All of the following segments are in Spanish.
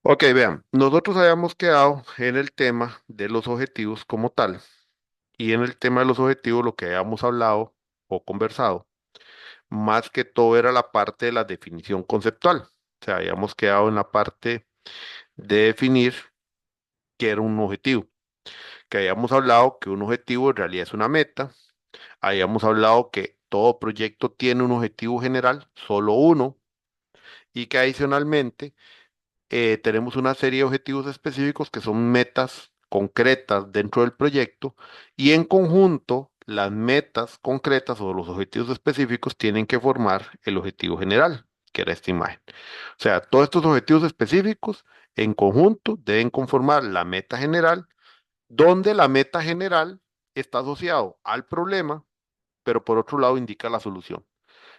Ok, vean, nosotros habíamos quedado en el tema de los objetivos como tal, y en el tema de los objetivos lo que habíamos hablado o conversado, más que todo era la parte de la definición conceptual. O sea, habíamos quedado en la parte de definir qué era un objetivo, que habíamos hablado que un objetivo en realidad es una meta, habíamos hablado que todo proyecto tiene un objetivo general, solo uno, y que adicionalmente tenemos una serie de objetivos específicos que son metas concretas dentro del proyecto y en conjunto las metas concretas o los objetivos específicos tienen que formar el objetivo general, que era esta imagen. O sea, todos estos objetivos específicos en conjunto deben conformar la meta general, donde la meta general está asociado al problema, pero por otro lado indica la solución.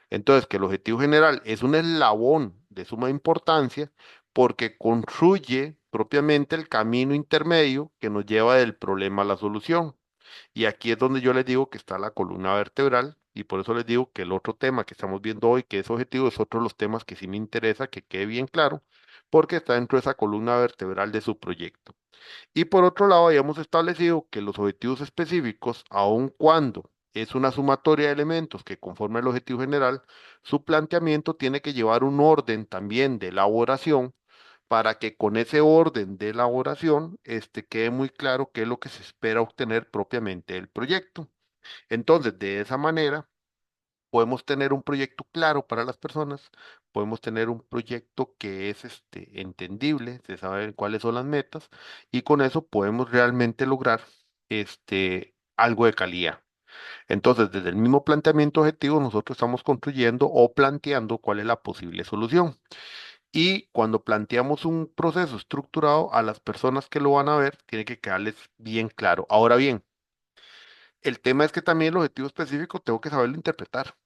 Entonces, que el objetivo general es un eslabón de suma importancia porque construye propiamente el camino intermedio que nos lleva del problema a la solución. Y aquí es donde yo les digo que está la columna vertebral y por eso les digo que el otro tema que estamos viendo hoy, que es objetivo, es otro de los temas que sí me interesa que quede bien claro porque está dentro de esa columna vertebral de su proyecto. Y por otro lado, habíamos establecido que los objetivos específicos, aun cuando es una sumatoria de elementos que conforman el objetivo general, su planteamiento tiene que llevar un orden también de elaboración para que con ese orden de elaboración quede muy claro qué es lo que se espera obtener propiamente del proyecto. Entonces, de esa manera, podemos tener un proyecto claro para las personas, podemos tener un proyecto que es entendible, se sabe cuáles son las metas y con eso podemos realmente lograr algo de calidad. Entonces, desde el mismo planteamiento objetivo, nosotros estamos construyendo o planteando cuál es la posible solución. Y cuando planteamos un proceso estructurado, a las personas que lo van a ver, tiene que quedarles bien claro. Ahora bien, el tema es que también el objetivo específico tengo que saberlo interpretar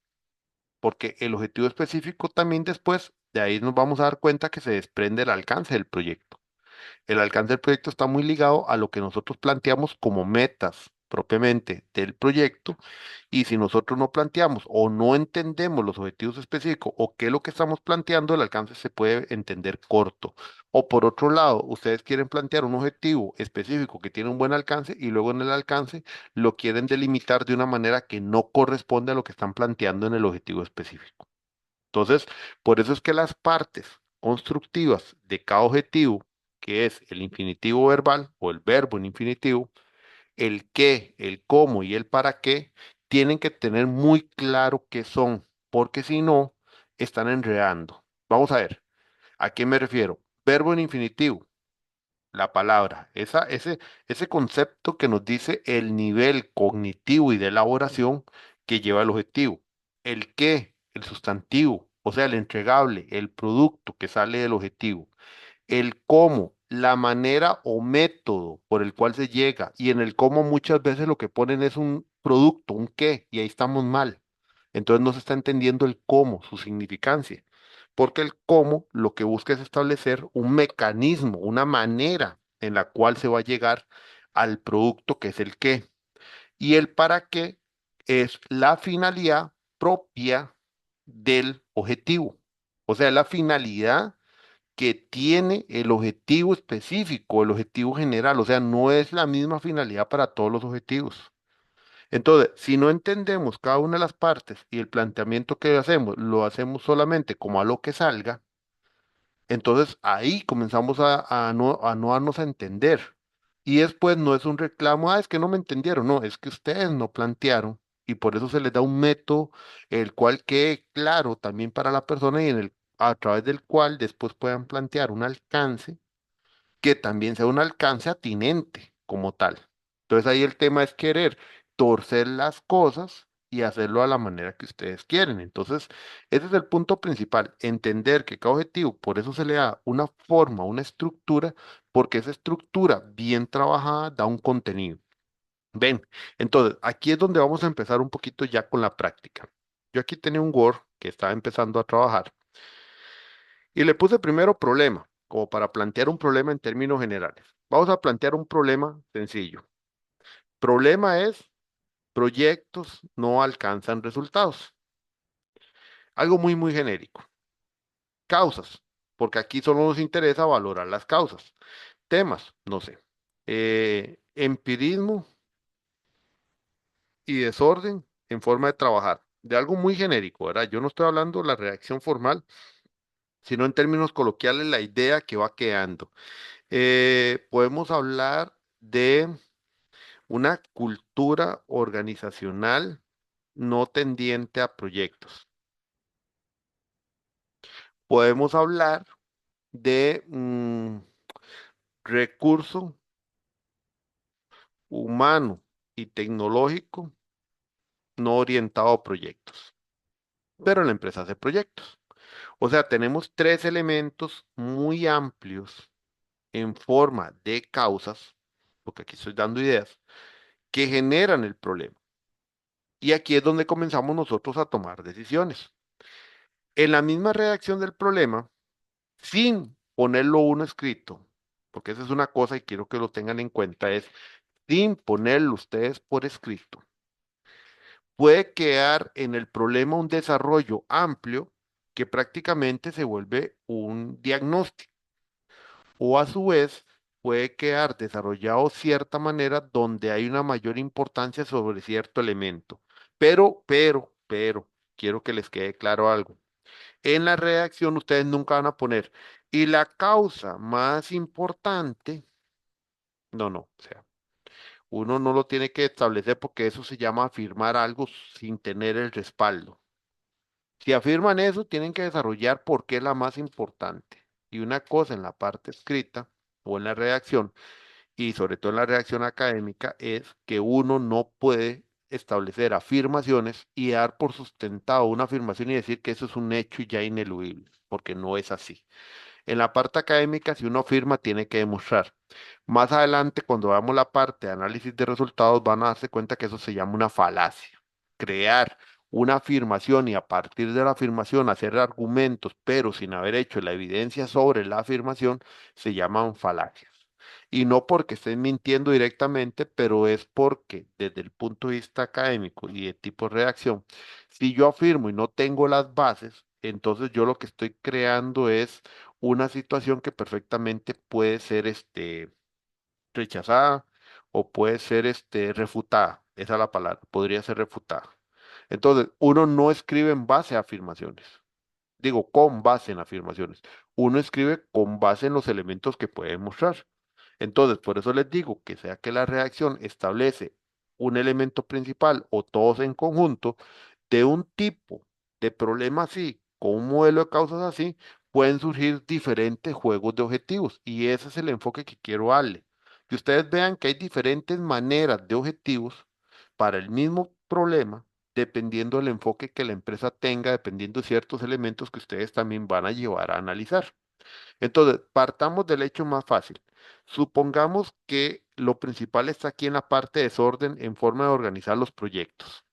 porque el objetivo específico también después, de ahí nos vamos a dar cuenta que se desprende el alcance del proyecto. El alcance del proyecto está muy ligado a lo que nosotros planteamos como metas propiamente del proyecto y si nosotros no planteamos o no entendemos los objetivos específicos o qué es lo que estamos planteando, el alcance se puede entender corto. O por otro lado, ustedes quieren plantear un objetivo específico que tiene un buen alcance y luego en el alcance lo quieren delimitar de una manera que no corresponde a lo que están planteando en el objetivo específico. Entonces, por eso es que las partes constructivas de cada objetivo, que es el infinitivo verbal o el verbo en infinitivo, el qué, el cómo y el para qué, tienen que tener muy claro qué son, porque si no, están enredando. Vamos a ver, ¿a qué me refiero? Verbo en infinitivo, la palabra, ese concepto que nos dice el nivel cognitivo y de elaboración que lleva el objetivo. El qué, el sustantivo, o sea, el entregable, el producto que sale del objetivo. El cómo, la manera o método por el cual se llega. Y en el cómo muchas veces lo que ponen es un producto, un qué, y ahí estamos mal. Entonces no se está entendiendo el cómo, su significancia. Porque el cómo lo que busca es establecer un mecanismo, una manera en la cual se va a llegar al producto que es el qué. Y el para qué es la finalidad propia del objetivo. O sea, la finalidad que tiene el objetivo específico, el objetivo general, o sea, no es la misma finalidad para todos los objetivos. Entonces, si no entendemos cada una de las partes y el planteamiento que hacemos, lo hacemos solamente como a lo que salga, entonces ahí comenzamos a no darnos a entender. Y después no es un reclamo, es que no me entendieron, no, es que ustedes no plantearon y por eso se les da un método el cual quede claro también para la persona y a través del cual después puedan plantear un alcance que también sea un alcance atinente como tal. Entonces ahí el tema es querer torcer las cosas y hacerlo a la manera que ustedes quieren. Entonces, ese es el punto principal, entender que cada objetivo, por eso se le da una forma, una estructura, porque esa estructura bien trabajada da un contenido. Ven, entonces aquí es donde vamos a empezar un poquito ya con la práctica. Yo aquí tenía un Word que estaba empezando a trabajar y le puse primero problema, como para plantear un problema en términos generales. Vamos a plantear un problema sencillo. Problema es proyectos no alcanzan resultados. Algo muy, muy genérico. Causas. porque aquí solo nos interesa valorar las causas. Temas, no sé. Empirismo y desorden en forma de trabajar, de algo muy genérico, ¿verdad? Yo no estoy hablando de la redacción formal, sino en términos coloquiales la idea que va quedando. Podemos hablar de una cultura organizacional no tendiente a proyectos. Podemos hablar de recurso humano y tecnológico no orientado a proyectos, pero la empresa hace proyectos. O sea, tenemos tres elementos muy amplios en forma de causas, porque aquí estoy dando ideas, que generan el problema. Y aquí es donde comenzamos nosotros a tomar decisiones. En la misma redacción del problema, sin ponerlo uno escrito, porque esa es una cosa y quiero que lo tengan en cuenta, es sin ponerlo ustedes por escrito, puede quedar en el problema un desarrollo amplio que prácticamente se vuelve un diagnóstico o a su vez puede quedar desarrollado cierta manera donde hay una mayor importancia sobre cierto elemento. Pero, quiero que les quede claro algo. En la redacción ustedes nunca van a poner, y la causa más importante, no, o sea, uno no lo tiene que establecer porque eso se llama afirmar algo sin tener el respaldo. Si afirman eso, tienen que desarrollar por qué es la más importante. Y una cosa en la parte escrita o en la redacción, y sobre todo en la redacción académica, es que uno no puede establecer afirmaciones y dar por sustentado una afirmación y decir que eso es un hecho ya ineludible, porque no es así. En la parte académica, si uno afirma, tiene que demostrar. Más adelante, cuando veamos la parte de análisis de resultados, van a darse cuenta que eso se llama una falacia. Crear una afirmación y a partir de la afirmación hacer argumentos, pero sin haber hecho la evidencia sobre la afirmación, se llaman falacias. Y no porque estén mintiendo directamente, pero es porque desde el punto de vista académico y de tipo de redacción, si yo afirmo y no tengo las bases, entonces yo lo que estoy creando es una situación que perfectamente puede ser rechazada o puede ser refutada. Esa es la palabra, podría ser refutada. Entonces, uno no escribe en base a afirmaciones, digo, con base en afirmaciones. Uno escribe con base en los elementos que puede mostrar. Entonces, por eso les digo que sea que la redacción establece un elemento principal o todos en conjunto, de un tipo de problema así, con un modelo de causas así, pueden surgir diferentes juegos de objetivos. Y ese es el enfoque que quiero darle. Que ustedes vean que hay diferentes maneras de objetivos para el mismo problema, dependiendo del enfoque que la empresa tenga, dependiendo de ciertos elementos que ustedes también van a llevar a analizar. Entonces, partamos del hecho más fácil. Supongamos que lo principal está aquí en la parte de desorden en forma de organizar los proyectos.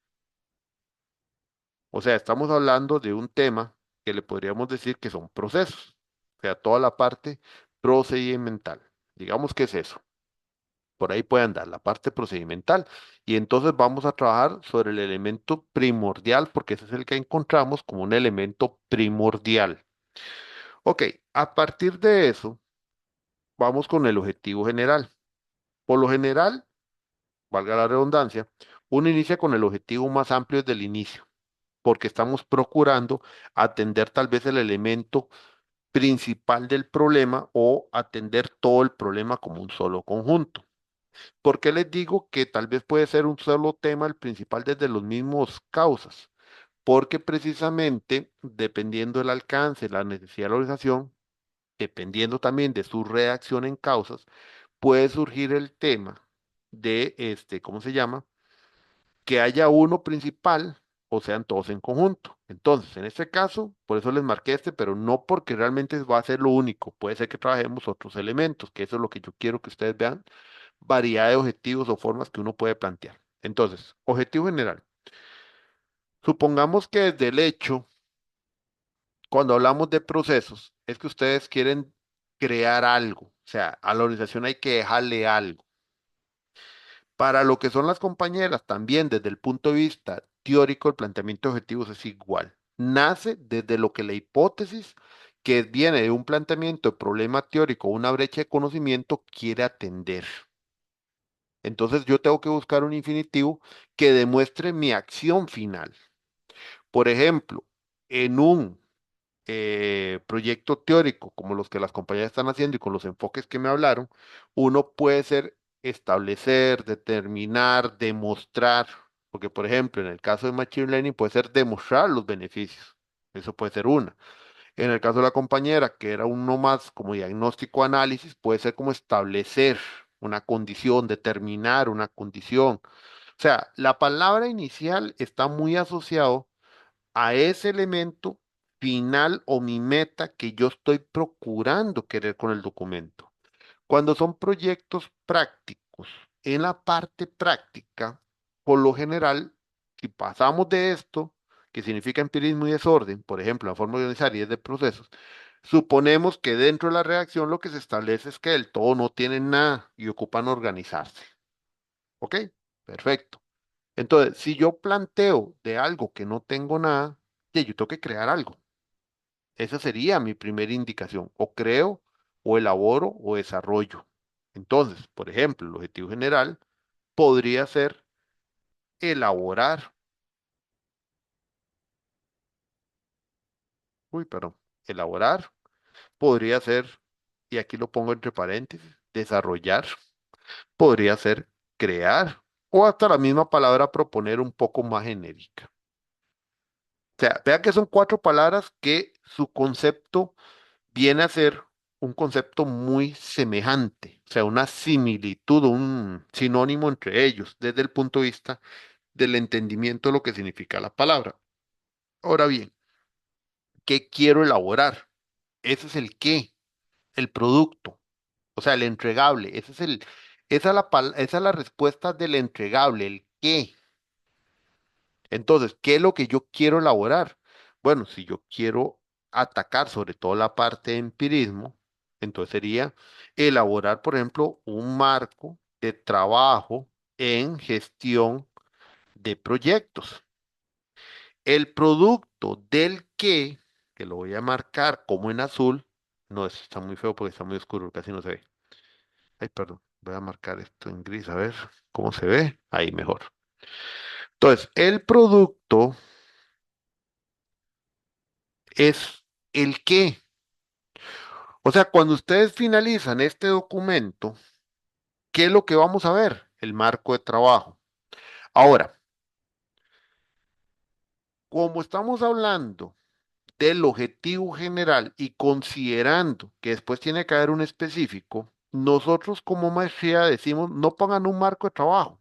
O sea, estamos hablando de un tema que le podríamos decir que son procesos, o sea, toda la parte procedimental. Digamos que es eso. Por ahí puede andar la parte procedimental. Y entonces vamos a trabajar sobre el elemento primordial, porque ese es el que encontramos como un elemento primordial. Ok, a partir de eso, vamos con el objetivo general. Por lo general, valga la redundancia, uno inicia con el objetivo más amplio desde el inicio, porque estamos procurando atender tal vez el elemento principal del problema o atender todo el problema como un solo conjunto. ¿Por qué les digo que tal vez puede ser un solo tema el principal desde los mismos causas? Porque precisamente, dependiendo del alcance, la necesidad de la organización, dependiendo también de su reacción en causas, puede surgir el tema de ¿cómo se llama? Que haya uno principal o sean todos en conjunto. Entonces, en este caso, por eso les marqué pero no porque realmente va a ser lo único. Puede ser que trabajemos otros elementos, que eso es lo que yo quiero que ustedes vean, variedad de objetivos o formas que uno puede plantear. Entonces, objetivo general. Supongamos que desde el hecho, cuando hablamos de procesos, es que ustedes quieren crear algo. O sea, a la organización hay que dejarle algo. Para lo que son las compañeras, también desde el punto de vista teórico, el planteamiento de objetivos es igual. Nace desde lo que la hipótesis que viene de un planteamiento de problema teórico, una brecha de conocimiento, quiere atender. Entonces yo tengo que buscar un infinitivo que demuestre mi acción final. Por ejemplo, en un proyecto teórico como los que las compañías están haciendo y con los enfoques que me hablaron, uno puede ser establecer, determinar, demostrar, porque por ejemplo, en el caso de Machine Learning puede ser demostrar los beneficios. Eso puede ser una. En el caso de la compañera, que era uno más como diagnóstico análisis, puede ser como establecer una condición, determinar una condición. O sea, la palabra inicial está muy asociado a ese elemento final o mi meta que yo estoy procurando querer con el documento. Cuando son proyectos prácticos, en la parte práctica, por lo general, si pasamos de esto, que significa empirismo y desorden, por ejemplo, la forma de organizar y es de procesos, suponemos que dentro de la reacción lo que se establece es que el todo no tienen nada y ocupan organizarse. ¿Ok? Perfecto. Entonces, si yo planteo de algo que no tengo nada, ya yo tengo que crear algo. Esa sería mi primera indicación. O creo, o elaboro, o desarrollo. Entonces, por ejemplo, el objetivo general podría ser elaborar, perdón, elaborar, podría ser, y aquí lo pongo entre paréntesis, desarrollar, podría ser crear, o hasta la misma palabra proponer un poco más genérica. O sea, vea que son cuatro palabras que su concepto viene a ser un concepto muy semejante, o sea, una similitud, un sinónimo entre ellos, desde el punto de vista del entendimiento de lo que significa la palabra. Ahora bien, ¿qué quiero elaborar? Ese es el qué, el producto, o sea, el entregable, esa es la respuesta del entregable, el qué. Entonces, ¿qué es lo que yo quiero elaborar? Bueno, si yo quiero atacar sobre todo la parte de empirismo, entonces sería elaborar, por ejemplo, un marco de trabajo en gestión de proyectos. El producto del que lo voy a marcar como en azul, no, eso está muy feo porque está muy oscuro, casi no se ve. Ay, perdón, voy a marcar esto en gris, a ver cómo se ve. Ahí mejor. Entonces, el producto es el qué. O sea, cuando ustedes finalizan este documento, ¿qué es lo que vamos a ver? El marco de trabajo. Ahora, como estamos hablando del objetivo general y considerando que después tiene que haber un específico, nosotros como maestría decimos, no pongan un marco de trabajo,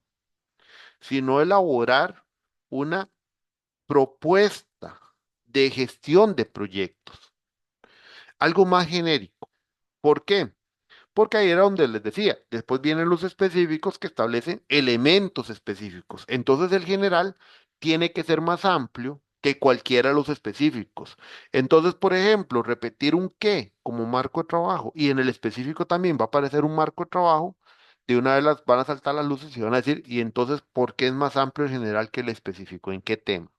sino elaborar una propuesta de gestión de proyectos, algo más genérico. ¿Por qué? Porque ahí era donde les decía, después vienen los específicos que establecen elementos específicos. Entonces el general tiene que ser más amplio que cualquiera de los específicos. Entonces, por ejemplo, repetir un qué como marco de trabajo y en el específico también va a aparecer un marco de trabajo, de una vez las van a saltar las luces y van a decir, y entonces, ¿por qué es más amplio el general que el específico? ¿En qué tema?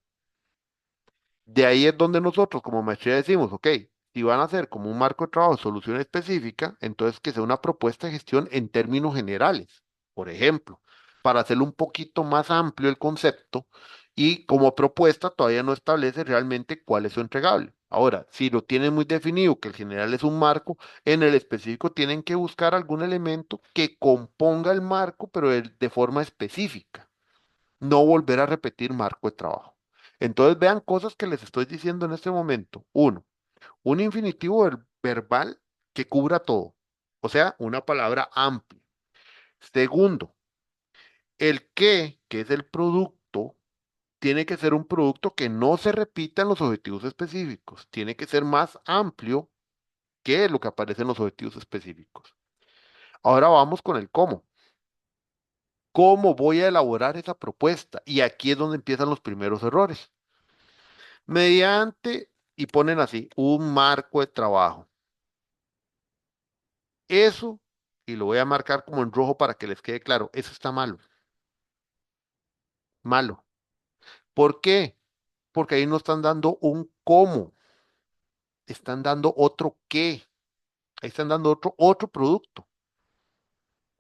De ahí es donde nosotros como maestría decimos, ok, si van a hacer como un marco de trabajo solución específica, entonces que sea una propuesta de gestión en términos generales, por ejemplo, para hacerlo un poquito más amplio el concepto y como propuesta todavía no establece realmente cuál es su entregable. Ahora, si lo tienen muy definido que el general es un marco, en el específico tienen que buscar algún elemento que componga el marco, pero de forma específica, no volver a repetir marco de trabajo. Entonces vean cosas que les estoy diciendo en este momento. Uno, un infinitivo verbal que cubra todo, o sea, una palabra amplia. Segundo, el que es el producto, tiene que ser un producto que no se repita en los objetivos específicos, tiene que ser más amplio que lo que aparece en los objetivos específicos. Ahora vamos con el cómo. ¿Cómo voy a elaborar esa propuesta? Y aquí es donde empiezan los primeros errores. Mediante, y ponen así, un marco de trabajo. Eso, y lo voy a marcar como en rojo para que les quede claro, eso está malo, malo. ¿Por qué? Porque ahí no están dando un cómo. están dando otro qué, ahí están dando otro producto.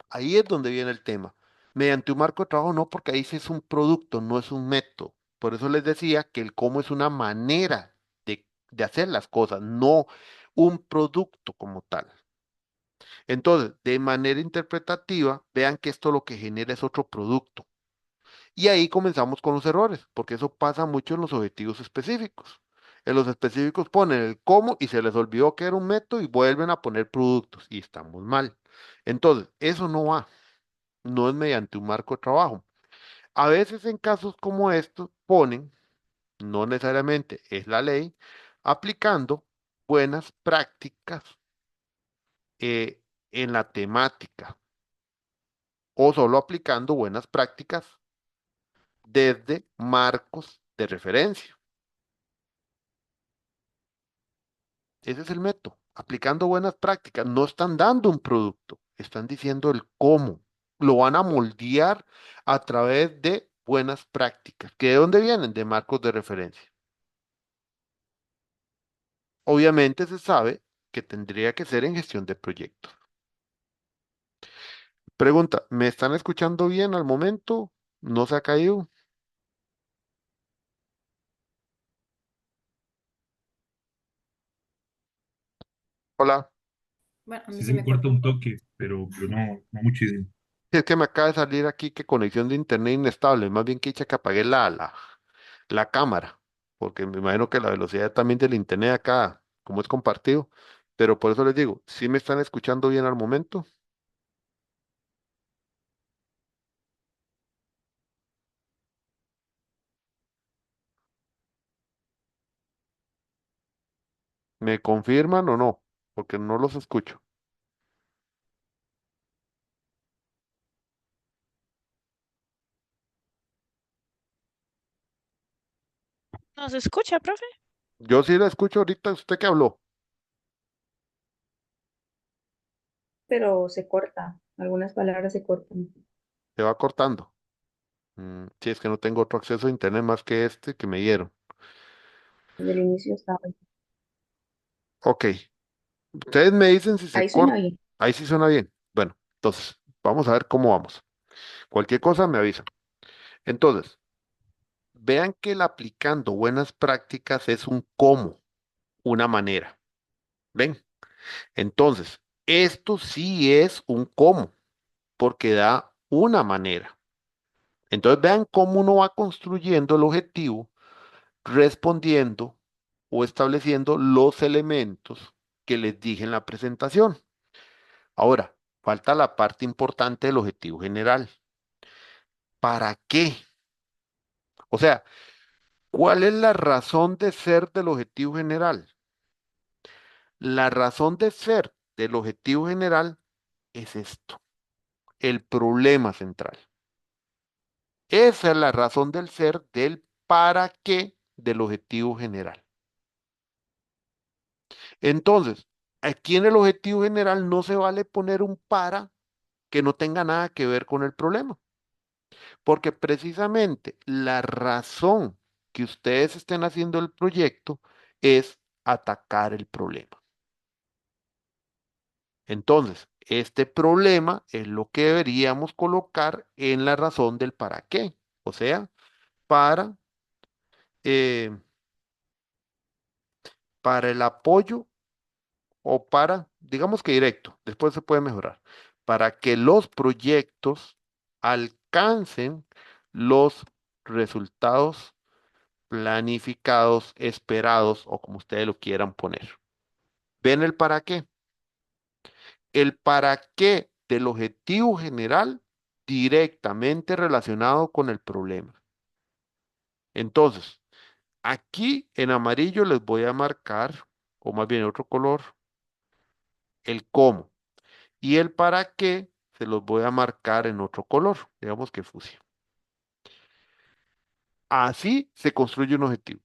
Ahí es donde viene el tema. Mediante un marco de trabajo no, porque ahí sí es un producto, no es un método. Por eso les decía que el cómo es una manera de hacer las cosas, no un producto como tal. Entonces, de manera interpretativa, vean que esto lo que genera es otro producto. Y ahí comenzamos con los errores, porque eso pasa mucho en los objetivos específicos. En los específicos ponen el cómo y se les olvidó que era un método y vuelven a poner productos y estamos mal. Entonces, eso no va, no es mediante un marco de trabajo. A veces en casos como estos ponen, no necesariamente es la ley, aplicando buenas prácticas en la temática o solo aplicando buenas prácticas desde marcos de referencia. Ese es el método. Aplicando buenas prácticas. No están dando un producto, están diciendo el cómo. Lo van a moldear a través de buenas prácticas. ¿Que de dónde vienen? De marcos de referencia. Obviamente se sabe que tendría que ser en gestión de proyectos. Pregunta, ¿me están escuchando bien al momento? ¿No se ha caído? Hola. Bueno, a mí Sí sí se me me corta corta un un poco. toque, pero no, no muchísimo. Es que me acaba de salir aquí que conexión de internet inestable. Más bien que dicha que apagué la cámara, porque me imagino que la velocidad también del internet acá, como es compartido, pero por eso les digo, si me están escuchando bien al momento, ¿me confirman o no? Porque no los escucho. ¿Nos escucha, profe? Yo sí la escucho ahorita, usted que habló, Pero se corta, algunas palabras se cortan. se va cortando. Si es que no tengo otro acceso a internet más que este que me dieron. Desde el inicio estaba. Ok, ustedes me dicen si se Ahí suena corta, bien. ahí sí suena bien. Bueno, entonces, vamos a ver cómo vamos. Cualquier cosa me avisa. Entonces, vean que el aplicando buenas prácticas es un cómo, una manera. ¿Ven? Entonces, esto sí es un cómo, porque da una manera. Entonces, vean cómo uno va construyendo el objetivo, respondiendo o estableciendo los elementos que les dije en la presentación. Ahora, falta la parte importante del objetivo general. ¿Para qué? O sea, ¿cuál es la razón de ser del objetivo general? La razón de ser del objetivo general es esto, el problema central. Esa es la razón del ser del para qué del objetivo general. Entonces, aquí en el objetivo general no se vale poner un para que no tenga nada que ver con el problema, porque precisamente la razón que ustedes estén haciendo el proyecto es atacar el problema. Entonces, este problema es lo que deberíamos colocar en la razón del para qué, o sea, para, eh, para el apoyo o para, digamos que directo, después se puede mejorar, para que los proyectos alcancen los resultados planificados, esperados o como ustedes lo quieran poner. ¿Ven el para qué? El para qué del objetivo general directamente relacionado con el problema. Entonces, aquí en amarillo les voy a marcar, o más bien otro color, el cómo. Y el para qué se los voy a marcar en otro color, digamos que fucsia. Así se construye un objetivo.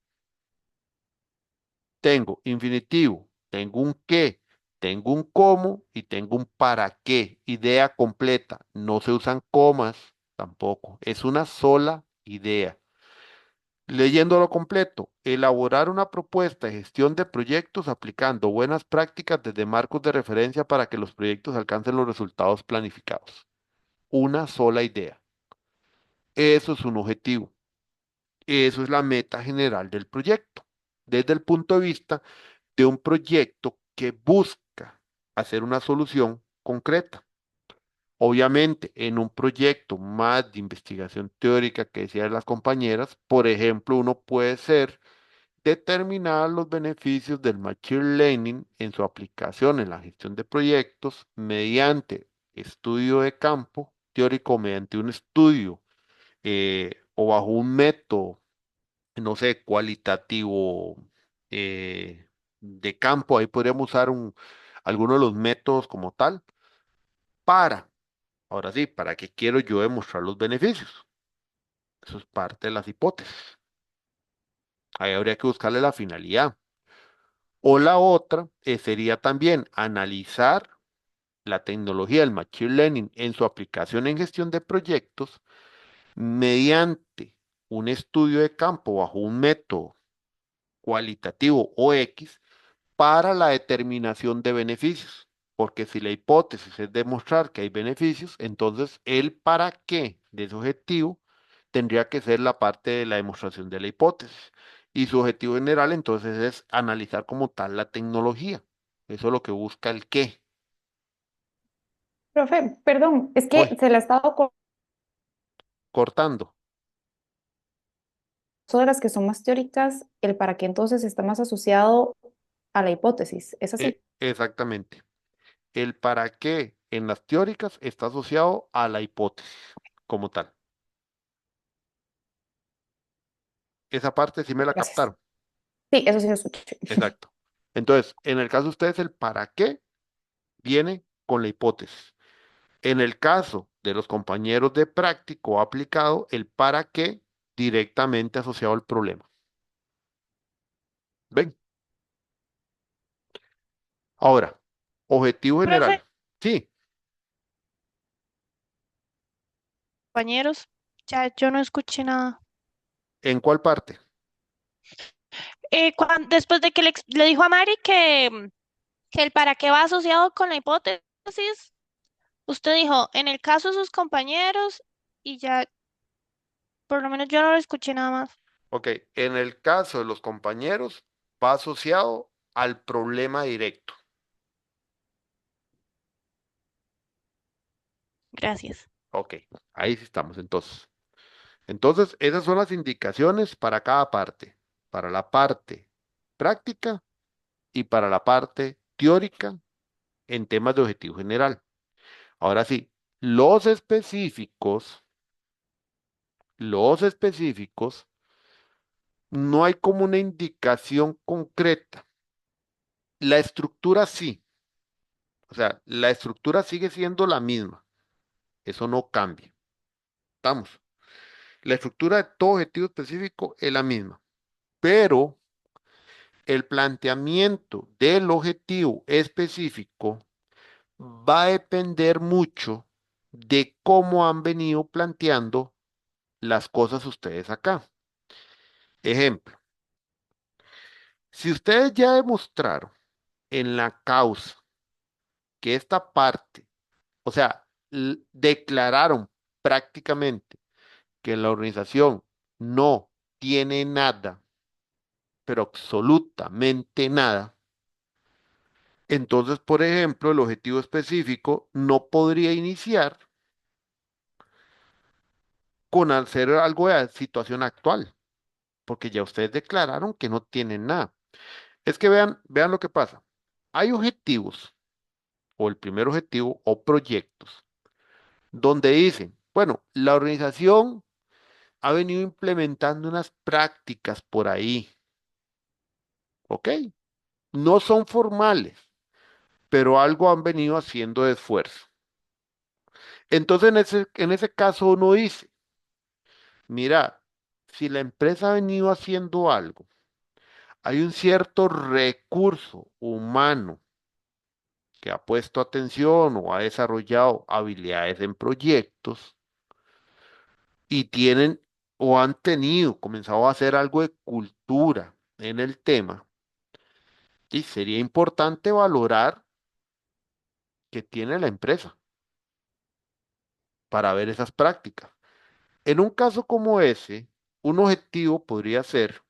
Tengo infinitivo, tengo un qué, tengo un cómo y tengo un para qué. Idea completa. No se usan comas tampoco. Es una sola idea. Leyéndolo completo, elaborar una propuesta de gestión de proyectos aplicando buenas prácticas desde marcos de referencia para que los proyectos alcancen los resultados planificados. Una sola idea. Eso es un objetivo. Eso es la meta general del proyecto. Desde el punto de vista de un proyecto que busca hacer una solución concreta. Obviamente, en un proyecto más de investigación teórica que decían las compañeras, por ejemplo, uno puede ser determinar los beneficios del Machine Learning en su aplicación en la gestión de proyectos mediante estudio de campo teórico, mediante un estudio o bajo un método, no sé, cualitativo de campo. Ahí podríamos usar algunos de los métodos como tal para, ahora sí, ¿para qué quiero yo demostrar los beneficios? Eso es parte de las hipótesis. Ahí habría que buscarle la finalidad. O la otra sería también analizar la tecnología del Machine Learning en su aplicación en gestión de proyectos mediante un estudio de campo bajo un método cualitativo o X para la determinación de beneficios. Porque si la hipótesis es demostrar que hay beneficios, entonces el para qué de ese objetivo tendría que ser la parte de la demostración de la hipótesis. Y su objetivo general entonces es analizar como tal la tecnología. Eso es lo que busca el qué. Profe, perdón, es Voy que se le ha estado con cortando. de las que son más teóricas, el para qué entonces está más asociado a la hipótesis. ¿Es así? Exactamente. El para qué en las teóricas está asociado a la hipótesis como tal. Esa parte sí me la Gracias. captaron. Sí, eso sí lo escuché. Exacto. Entonces, en el caso de ustedes, el para qué viene con la hipótesis. En el caso de los compañeros de práctico aplicado, el para qué directamente asociado al problema. ¿Ven? Ahora, objetivo Profe, general. Sí, compañeros, ya yo no escuché nada. ¿en cuál parte? Después de que le dijo a Mari que el para qué va asociado con la hipótesis, usted dijo, en el caso de sus compañeros, y ya, por lo menos yo no lo escuché nada más. Ok, en el caso de los compañeros, va asociado al problema directo. Gracias. Ok, ahí sí estamos entonces. Entonces, esas son las indicaciones para cada parte, para la parte práctica y para la parte teórica en temas de objetivo general. Ahora sí, los específicos, no hay como una indicación concreta. La estructura sí, o sea, la estructura sigue siendo la misma, eso no cambia. Estamos. La estructura de todo objetivo específico es la misma, pero el planteamiento del objetivo específico va a depender mucho de cómo han venido planteando las cosas ustedes acá. Ejemplo, si ustedes ya demostraron en la causa que esta parte, o sea, declararon prácticamente que la organización no tiene nada, pero absolutamente nada, entonces, por ejemplo, el objetivo específico no podría iniciar con hacer algo de la situación actual, porque ya ustedes declararon que no tienen nada. Es que vean lo que pasa. Hay objetivos, o el primer objetivo, o proyectos, donde dicen, bueno, la organización ha venido implementando unas prácticas por ahí, ¿ok? No son formales, pero algo han venido haciendo de esfuerzo. Entonces, en ese caso uno dice, mira, si la empresa ha venido haciendo algo, hay un cierto recurso humano que ha puesto atención o ha desarrollado habilidades en proyectos y tienen o han tenido, comenzado a hacer algo de cultura en el tema, y sería importante valorar que tiene la empresa para ver esas prácticas. En un caso como ese, un objetivo podría ser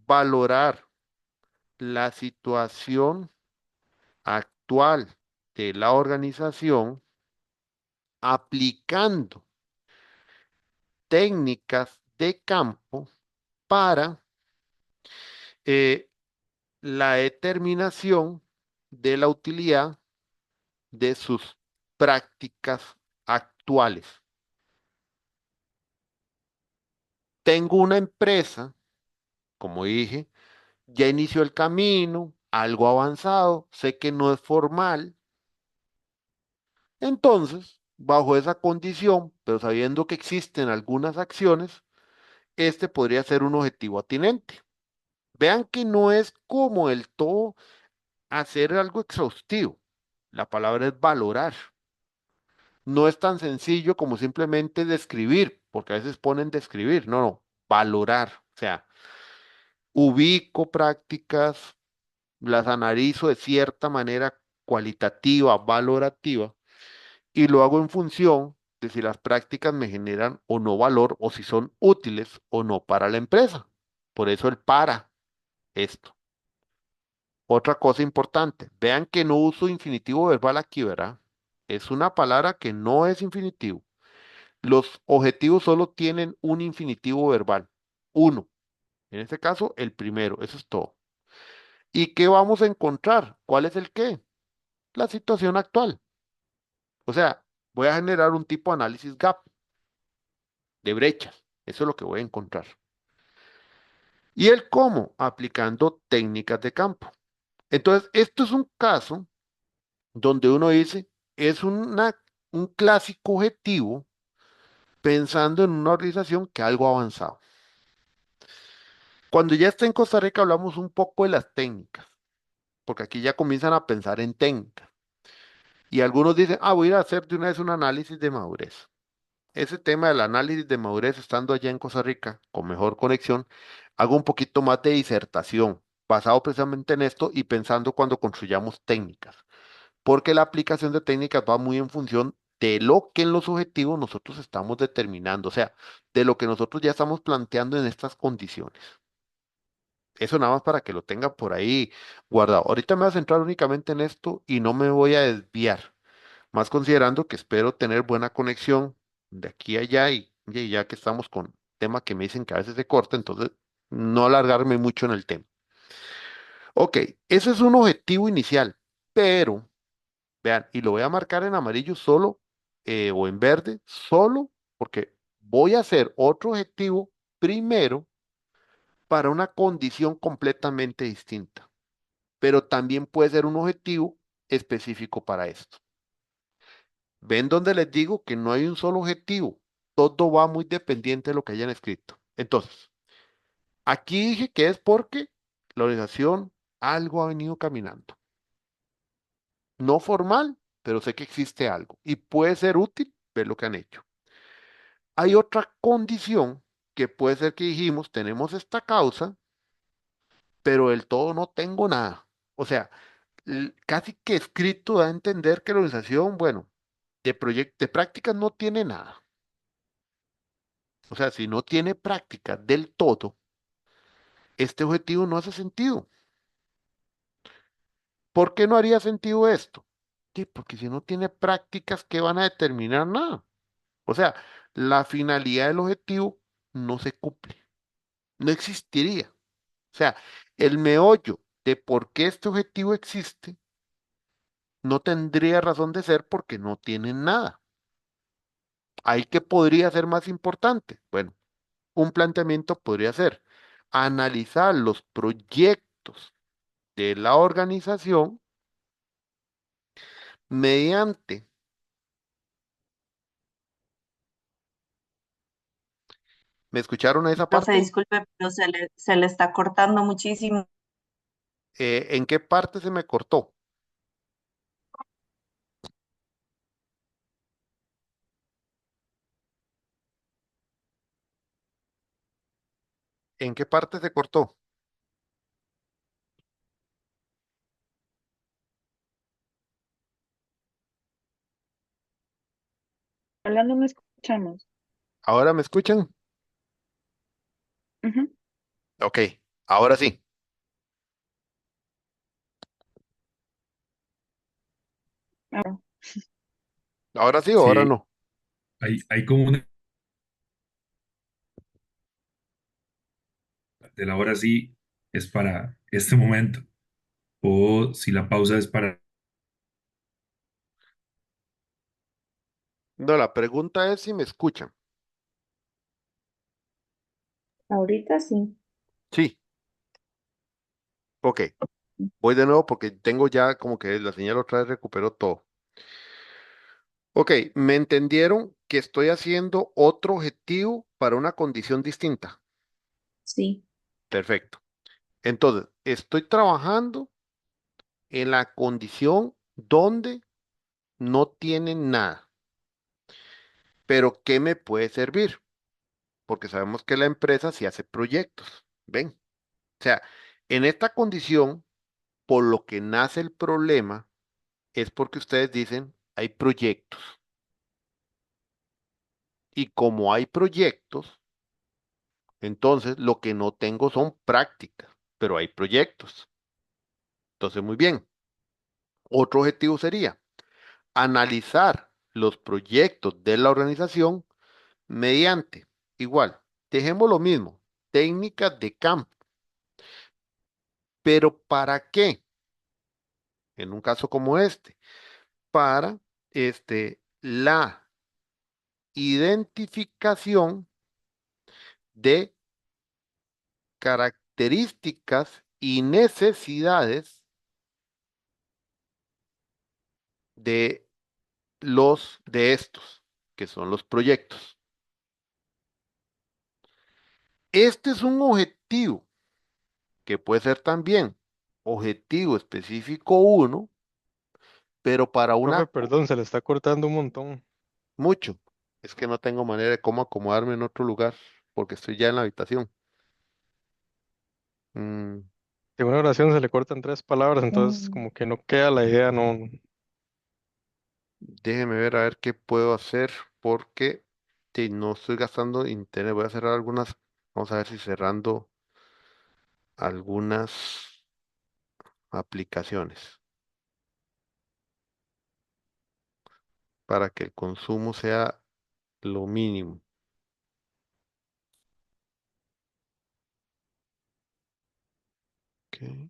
valorar la situación actual de la organización aplicando técnicas de campo para eh, la determinación de la utilidad de sus prácticas actuales. Tengo una empresa, como dije, ya inició el camino, algo avanzado, sé que no es formal. Entonces, bajo esa condición, pero sabiendo que existen algunas acciones, este podría ser un objetivo atinente. Vean que no es como el todo hacer algo exhaustivo. La palabra es valorar. No es tan sencillo como simplemente describir, porque a veces ponen describir. No, no, valorar. O sea, ubico prácticas, las analizo de cierta manera cualitativa, valorativa, y lo hago en función de si las prácticas me generan o no valor o si son útiles o no para la empresa. Por eso el para esto. Otra cosa importante, vean que no uso infinitivo verbal aquí, ¿verdad? Es una palabra que no es infinitivo. Los objetivos solo tienen un infinitivo verbal, uno. En este caso, el primero, eso es todo. ¿Y qué vamos a encontrar? ¿Cuál es el qué? La situación actual. O sea, voy a generar un tipo de análisis gap, de brechas. Eso es lo que voy a encontrar. ¿Y el cómo? Aplicando técnicas de campo. Entonces, esto es un caso donde uno dice, es un clásico objetivo pensando en una organización que algo ha avanzado. Cuando ya está en Costa Rica hablamos un poco de las técnicas, porque aquí ya comienzan a pensar en técnicas. Y algunos dicen, voy a ir a hacer de una vez un análisis de madurez. Ese tema del análisis de madurez, estando allá en Costa Rica, con mejor conexión, hago un poquito más de disertación, basado precisamente en esto y pensando cuando construyamos técnicas, porque la aplicación de técnicas va muy en función de lo que en los objetivos nosotros estamos determinando, o sea, de lo que nosotros ya estamos planteando en estas condiciones. Eso nada más para que lo tenga por ahí guardado. Ahorita me voy a centrar únicamente en esto y no me voy a desviar, más considerando que espero tener buena conexión de aquí a allá y ya que estamos con tema que me dicen que a veces se corta, entonces no alargarme mucho en el tema. Ok, ese es un objetivo inicial, pero vean, y lo voy a marcar en amarillo solo o en verde, solo porque voy a hacer otro objetivo primero para una condición completamente distinta, pero también puede ser un objetivo específico para esto. ¿Ven donde les digo que no hay un solo objetivo? Todo va muy dependiente de lo que hayan escrito. Entonces, aquí dije que es porque la organización algo ha venido caminando. No formal, pero sé que existe algo y puede ser útil ver lo que han hecho. Hay otra condición que puede ser que dijimos, tenemos esta causa, pero del todo no tengo nada. O sea, casi que escrito da a entender que la organización, bueno, de prácticas no tiene nada. O sea, si no tiene prácticas del todo, este objetivo no hace sentido. ¿Por qué no haría sentido esto? Sí, porque si no tiene prácticas que van a determinar nada. O sea, la finalidad del objetivo no se cumple, no existiría. O sea, el meollo de por qué este objetivo existe no tendría razón de ser porque no tiene nada. ¿Ahí qué podría ser más importante? Bueno, un planteamiento podría ser analizar los proyectos de la organización mediante, ¿me escucharon a esa Profe, parte? disculpe, pero se le está cortando muchísimo. ¿En qué parte se me cortó? ¿En qué parte se cortó? Hablando no escuchamos. ¿Ahora me escuchan? Ujú. Ok, ahora sí. Ah, ¿Ahora sí o ahora Sí, no? hay como una de la hora sí es para este momento, o si la pausa es para... No, la pregunta es si me escuchan. Ahorita sí. Sí, ok. Voy de nuevo porque tengo ya como que la señal otra vez recuperó todo. Ok, ¿me entendieron que estoy haciendo otro objetivo para una condición distinta? Sí. Perfecto. Entonces, estoy trabajando en la condición donde no tienen nada, pero ¿qué me puede servir? Porque sabemos que la empresa sí hace proyectos, ¿ven? O sea, en esta condición, por lo que nace el problema, es porque ustedes dicen, hay proyectos. Y como hay proyectos, entonces lo que no tengo son prácticas, pero hay proyectos. Entonces, muy bien. Otro objetivo sería analizar los proyectos de la organización mediante, igual, dejemos lo mismo, técnicas de campo. Pero ¿para qué? En un caso como este, para la identificación de características y necesidades de de estos, que son los proyectos. Este es un objetivo que puede ser también objetivo específico uno, pero para Profe, una perdón, se le está cortando un montón. mucho. Es que no tengo manera de cómo acomodarme en otro lugar porque estoy ya en la habitación. Mm, En una oración se le cortan tres palabras, entonces Mm, como que no queda la idea, no. déjeme ver a ver qué puedo hacer porque sí, no estoy gastando internet. Voy a cerrar algunas. Vamos a ver si cerrando algunas aplicaciones para que el consumo sea lo mínimo. Ok,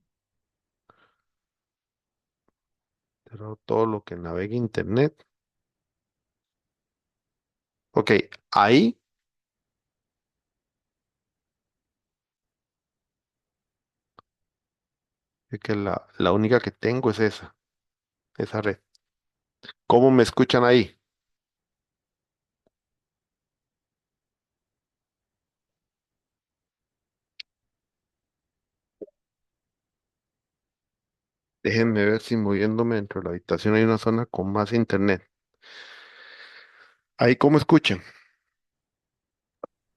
cerrar todo lo que navegue internet. Ok, ahí es que la única que tengo es esa red. ¿Cómo me escuchan ahí? Déjenme ver si moviéndome dentro de la habitación hay una zona con más internet. Ahí, ¿cómo escuchan?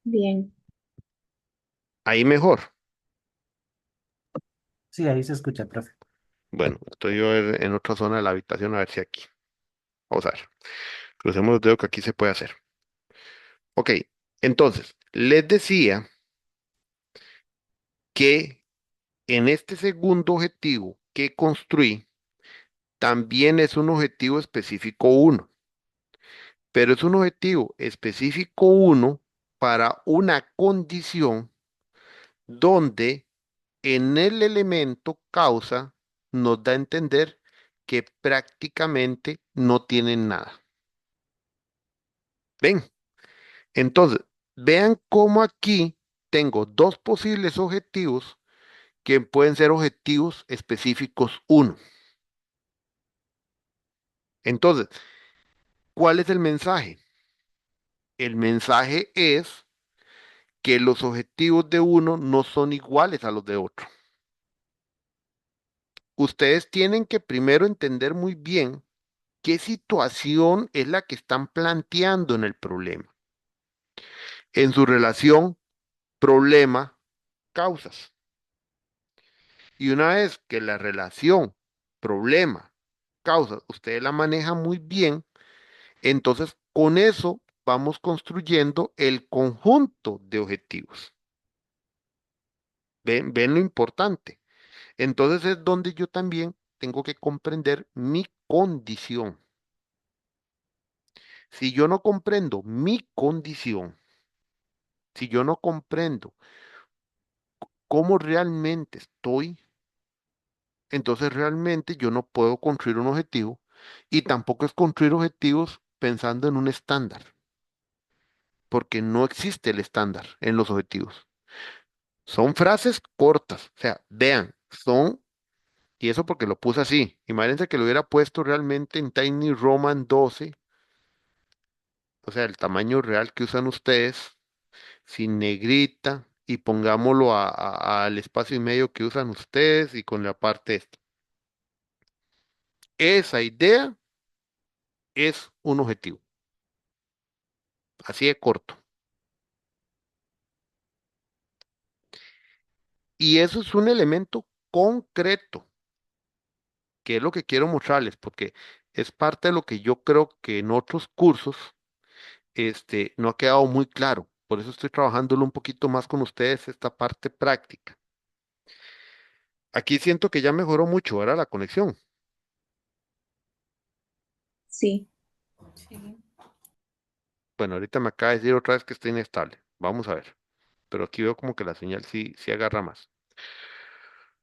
bien. Ahí mejor. Sí, ahí se escucha, profe. Bueno, estoy yo en otra zona de la habitación a ver si aquí. Vamos a ver. Crucemos los dedos que aquí se puede hacer. Ok, entonces, les decía que en este segundo objetivo que construí, también es un objetivo específico uno, pero es un objetivo específico uno para una condición donde en el elemento causa nos da a entender que prácticamente no tienen nada. ¿Ven? Entonces, vean cómo aquí tengo dos posibles objetivos que pueden ser objetivos específicos uno. Entonces, ¿cuál es el mensaje? El mensaje es que los objetivos de uno no son iguales a los de otro. Ustedes tienen que primero entender muy bien qué situación es la que están planteando en el problema. En su relación problema-solución. causas. Y una vez que la relación, problema, causa, usted la maneja muy bien, entonces con eso vamos construyendo el conjunto de objetivos. ¿Ven lo importante? Entonces es donde yo también tengo que comprender mi condición. Si yo no comprendo mi condición, si yo no comprendo cómo realmente estoy, entonces realmente yo no puedo construir un objetivo y tampoco es construir objetivos pensando en un estándar, porque no existe el estándar en los objetivos. Son frases cortas, o sea, vean, y eso porque lo puse así. Imagínense que lo hubiera puesto realmente en Tiny Roman 12, o sea, el tamaño real que usan ustedes, sin negrita, y pongámoslo al espacio y medio que usan ustedes y con la parte esta. Esa idea es un objetivo, así de corto. Y eso es un elemento concreto, que es lo que quiero mostrarles, porque es parte de lo que yo creo que en otros cursos no ha quedado muy claro. Por eso estoy trabajándolo un poquito más con ustedes, esta parte práctica. Aquí siento que ya mejoró mucho, ahora la conexión. Sí. Bueno, ahorita me acaba de decir otra vez que está inestable. Vamos a ver. Pero aquí veo como que la señal sí agarra más.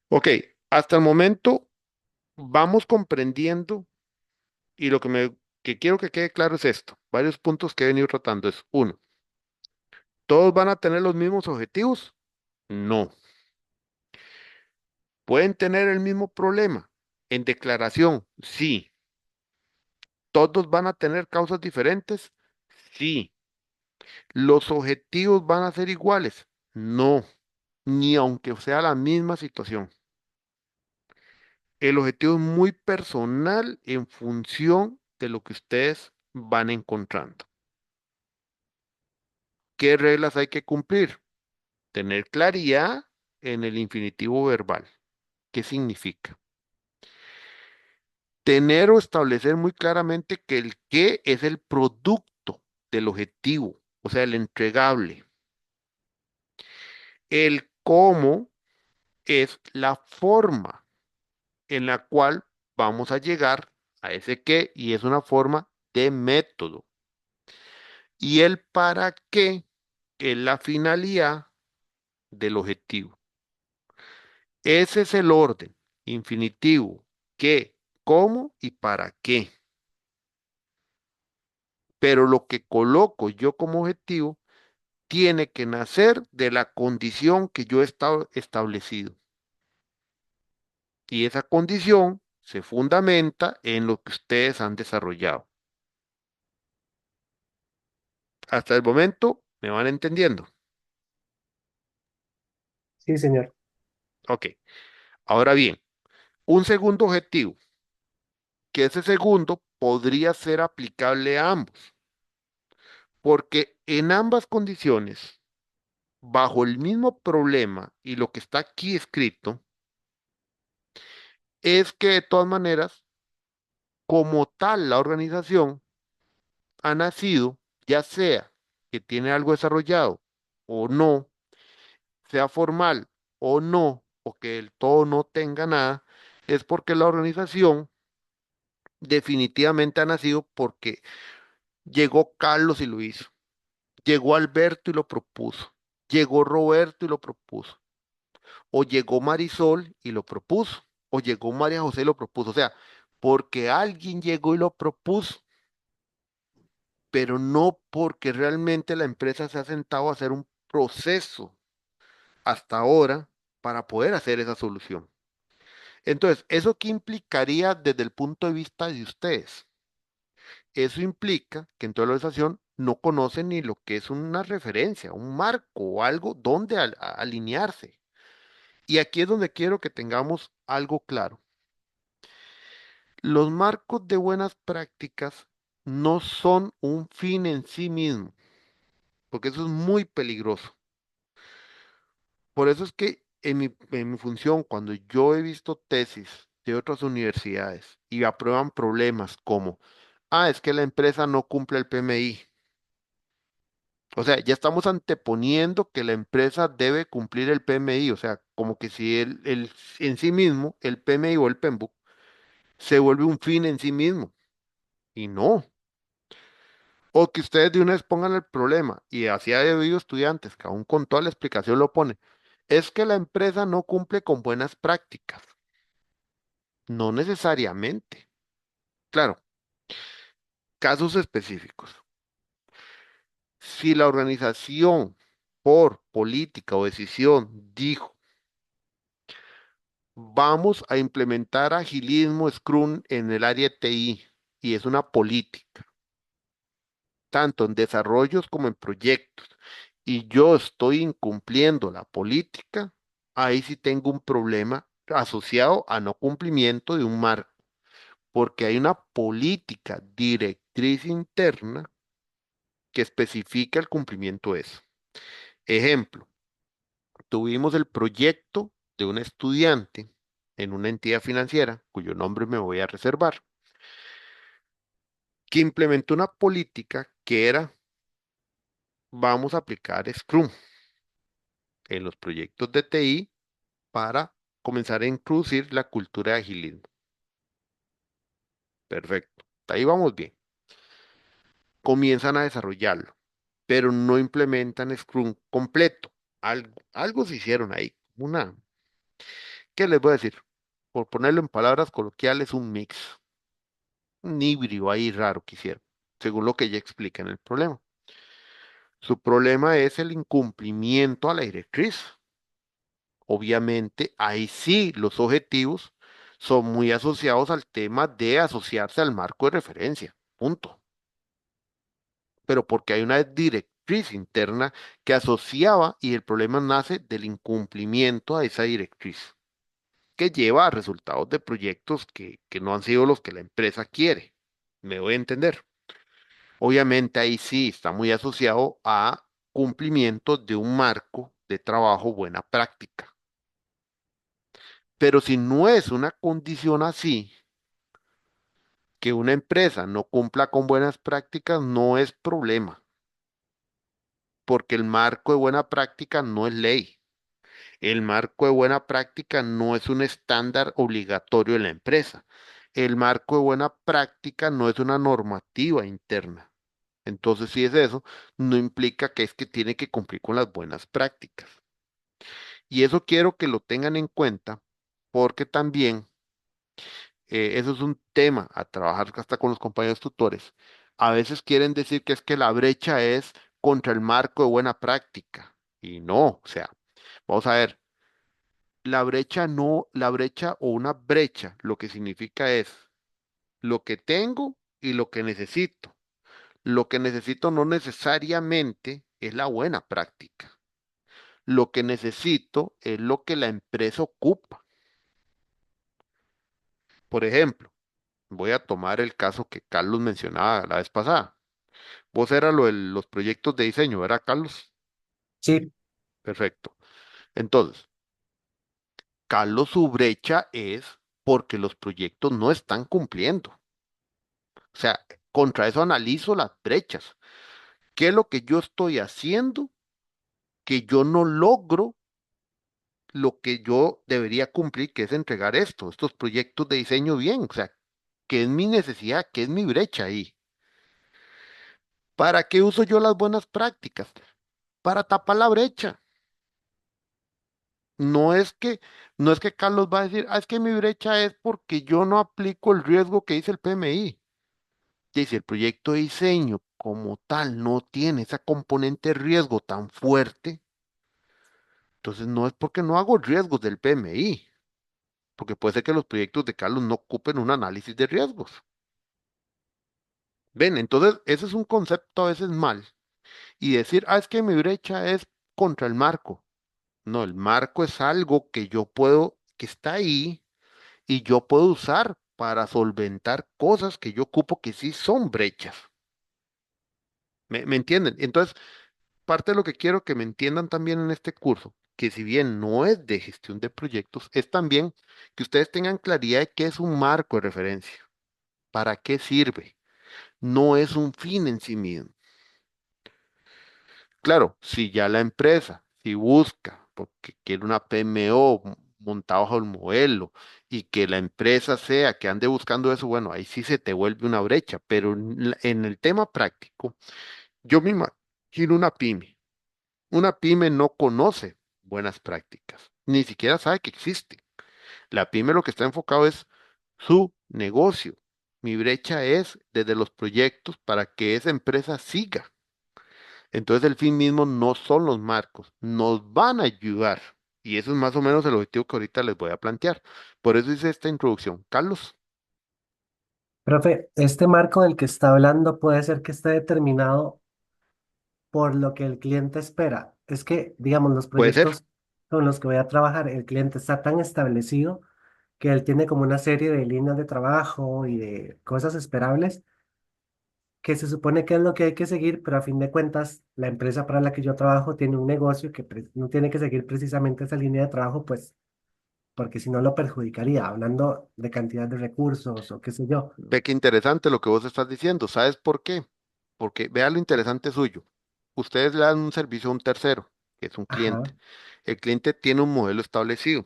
Ok, hasta el momento vamos comprendiendo y lo que quiero que quede claro es esto. Varios puntos que he venido tratando es, uno, ¿todos van a tener los mismos objetivos? No. ¿Pueden tener el mismo problema? En declaración, sí. ¿Todos van a tener causas diferentes? Sí. ¿Los objetivos van a ser iguales? No, ni aunque sea la misma situación. El objetivo es muy personal en función de lo que ustedes van encontrando. ¿Qué reglas hay que cumplir? Tener claridad en el infinitivo verbal. ¿Qué significa? Tener o establecer muy claramente que el qué es el producto del objetivo, o sea, el entregable. El cómo es la forma en la cual vamos a llegar a ese qué y es una forma de método. Y el para qué es la finalidad del objetivo. Ese es el orden infinitivo, qué, cómo y para qué. Pero lo que coloco yo como objetivo tiene que nacer de la condición que yo he establecido. Y esa condición se fundamenta en lo que ustedes han desarrollado. Hasta el momento, ¿me van entendiendo? Sí, señor. Ok. Ahora bien, un segundo objetivo, que ese segundo podría ser aplicable a ambos, porque en ambas condiciones, bajo el mismo problema y lo que está aquí escrito, es que de todas maneras, como tal, la organización ha nacido, ya sea que tiene algo desarrollado o no, sea formal o no, o que del todo no tenga nada, es porque la organización definitivamente ha nacido porque llegó Carlos y lo hizo, llegó Alberto y lo propuso, llegó Roberto y lo propuso, o llegó Marisol y lo propuso, o llegó María José y lo propuso, o sea, porque alguien llegó y lo propuso, pero no porque realmente la empresa se ha sentado a hacer un proceso hasta ahora para poder hacer esa solución. Entonces, ¿eso qué implicaría desde el punto de vista de ustedes? Eso implica que en toda la organización no conocen ni lo que es una referencia, un marco o algo donde alinearse. Y aquí es donde quiero que tengamos algo claro. Los marcos de buenas prácticas no son un fin en sí mismo, porque eso es muy peligroso. Por eso es que en mi función, cuando yo he visto tesis de otras universidades y aprueban problemas como, es que la empresa no cumple el PMI. O sea, ya estamos anteponiendo que la empresa debe cumplir el PMI. O sea, como que si en sí mismo, el PMI o el PMBOK, se vuelve un fin en sí mismo. Y no. O que ustedes de una vez pongan el problema, y así ha habido estudiantes que aún con toda la explicación lo ponen, es que la empresa no cumple con buenas prácticas. No necesariamente. Claro, casos específicos. Si la organización por política o decisión dijo, vamos a implementar agilismo Scrum en el área de TI, y es una política, tanto en desarrollos como en proyectos, y yo estoy incumpliendo la política, ahí sí tengo un problema asociado a no cumplimiento de un marco, porque hay una política directriz interna que especifica el cumplimiento de eso. Ejemplo, tuvimos el proyecto de un estudiante en una entidad financiera, cuyo nombre me voy a reservar, que implementó una política que era, vamos a aplicar Scrum en los proyectos de TI para comenzar a introducir la cultura de agilismo. Perfecto, hasta ahí vamos bien. Comienzan a desarrollarlo, pero no implementan Scrum completo. Algo se hicieron ahí, ¿qué les voy a decir? Por ponerlo en palabras coloquiales, un mix, un híbrido ahí raro que hicieron, según lo que ella explica en el problema. Su problema es el incumplimiento a la directriz. Obviamente, ahí sí los objetivos son muy asociados al tema de asociarse al marco de referencia. Punto. Pero porque hay una directriz interna que asociaba y el problema nace del incumplimiento a esa directriz, que lleva a resultados de proyectos que no han sido los que la empresa quiere. ¿Me voy a entender? Obviamente ahí sí está muy asociado a cumplimiento de un marco de trabajo buena práctica. Pero si no es una condición así, que una empresa no cumpla con buenas prácticas no es problema, porque el marco de buena práctica no es ley. El marco de buena práctica no es un estándar obligatorio en la empresa. El marco de buena práctica no es una normativa interna. Entonces, si es eso, no implica que es que tiene que cumplir con las buenas prácticas. Y eso quiero que lo tengan en cuenta, porque también eso es un tema a trabajar hasta con los compañeros tutores. A veces quieren decir que es que la brecha es contra el marco de buena práctica. Y no, o sea, vamos a ver, la brecha no, la brecha o una brecha, lo que significa es lo que tengo y lo que necesito. Lo que necesito no necesariamente es la buena práctica. Lo que necesito es lo que la empresa ocupa. Por ejemplo, voy a tomar el caso que Carlos mencionaba la vez pasada. Vos era lo de los proyectos de diseño, ¿verdad, Carlos? Sí, Perfecto. Entonces, Carlos, su brecha es porque los proyectos no están cumpliendo. O sea, contra eso analizo las brechas. ¿Qué es lo que yo estoy haciendo que yo no logro lo que yo debería cumplir, que es entregar estos proyectos de diseño bien? O sea, ¿qué es mi necesidad? ¿Qué es mi brecha ahí? ¿Para qué uso yo las buenas prácticas? Para tapar la brecha. No es que, no es que Carlos va a decir, es que mi brecha es porque yo no aplico el riesgo que dice el PMI. Y si el proyecto de diseño como tal no tiene esa componente de riesgo tan fuerte, entonces no es porque no hago riesgos del PMI, porque puede ser que los proyectos de Carlos no ocupen un análisis de riesgos. Ven, entonces ese es un concepto a veces mal. Y decir, es que mi brecha es contra el marco. No, el marco es algo que yo puedo, que está ahí y yo puedo usar para solventar cosas que yo ocupo que sí son brechas. ¿Me entienden? Entonces, parte de lo que quiero que me entiendan también en este curso, que si bien no es de gestión de proyectos, es también que ustedes tengan claridad de qué es un marco de referencia, para qué sirve. No es un fin en sí mismo. Claro, si ya la empresa, si busca, porque quiere una PMO montada bajo el modelo y que la empresa sea que ande buscando eso, bueno, ahí sí se te vuelve una brecha, pero en el tema práctico, yo me imagino una pyme. Una pyme no conoce buenas prácticas, ni siquiera sabe que existe. La pyme lo que está enfocado es su negocio. Mi brecha es desde los proyectos para que esa empresa siga. Entonces el fin mismo no son los marcos, nos van a ayudar. Y eso es más o menos el objetivo que ahorita les voy a plantear. Por eso hice esta introducción. Carlos, Profe, este marco del que está hablando puede ser que esté determinado por lo que el cliente espera. Es que, digamos, los puede ser. proyectos con los que voy a trabajar, el cliente está tan establecido que él tiene como una serie de líneas de trabajo y de cosas esperables que se supone que es lo que hay que seguir, pero a fin de cuentas, la empresa para la que yo trabajo tiene un negocio que no tiene que seguir precisamente esa línea de trabajo, pues, porque si no lo perjudicaría, hablando de cantidad de recursos o qué sé yo. Ve qué interesante lo que vos estás diciendo. ¿Sabes por qué? Porque vea lo interesante suyo. Ustedes le dan un servicio a un tercero, que es un Ajá. cliente. El cliente tiene un modelo establecido.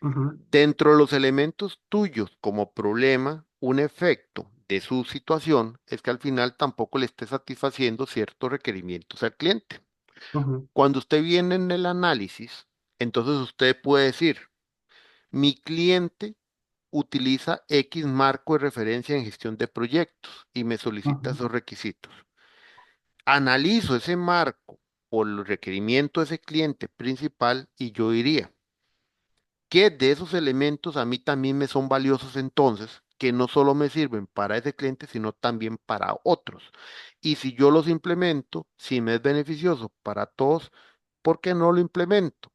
Ujú, Dentro de los elementos tuyos como problema, un efecto de su situación es que al final tampoco le esté satisfaciendo ciertos requerimientos al cliente. ujú, Cuando usted viene en el análisis, entonces usted puede decir, mi cliente utiliza X marco de referencia en gestión de proyectos y me solicita ujú, esos requisitos. Analizo ese marco por el requerimiento de ese cliente principal y yo diría, ¿qué de esos elementos a mí también me son valiosos entonces, que no solo me sirven para ese cliente, sino también para otros? Y si yo los implemento, si me es beneficioso para todos, ¿por qué no lo implemento?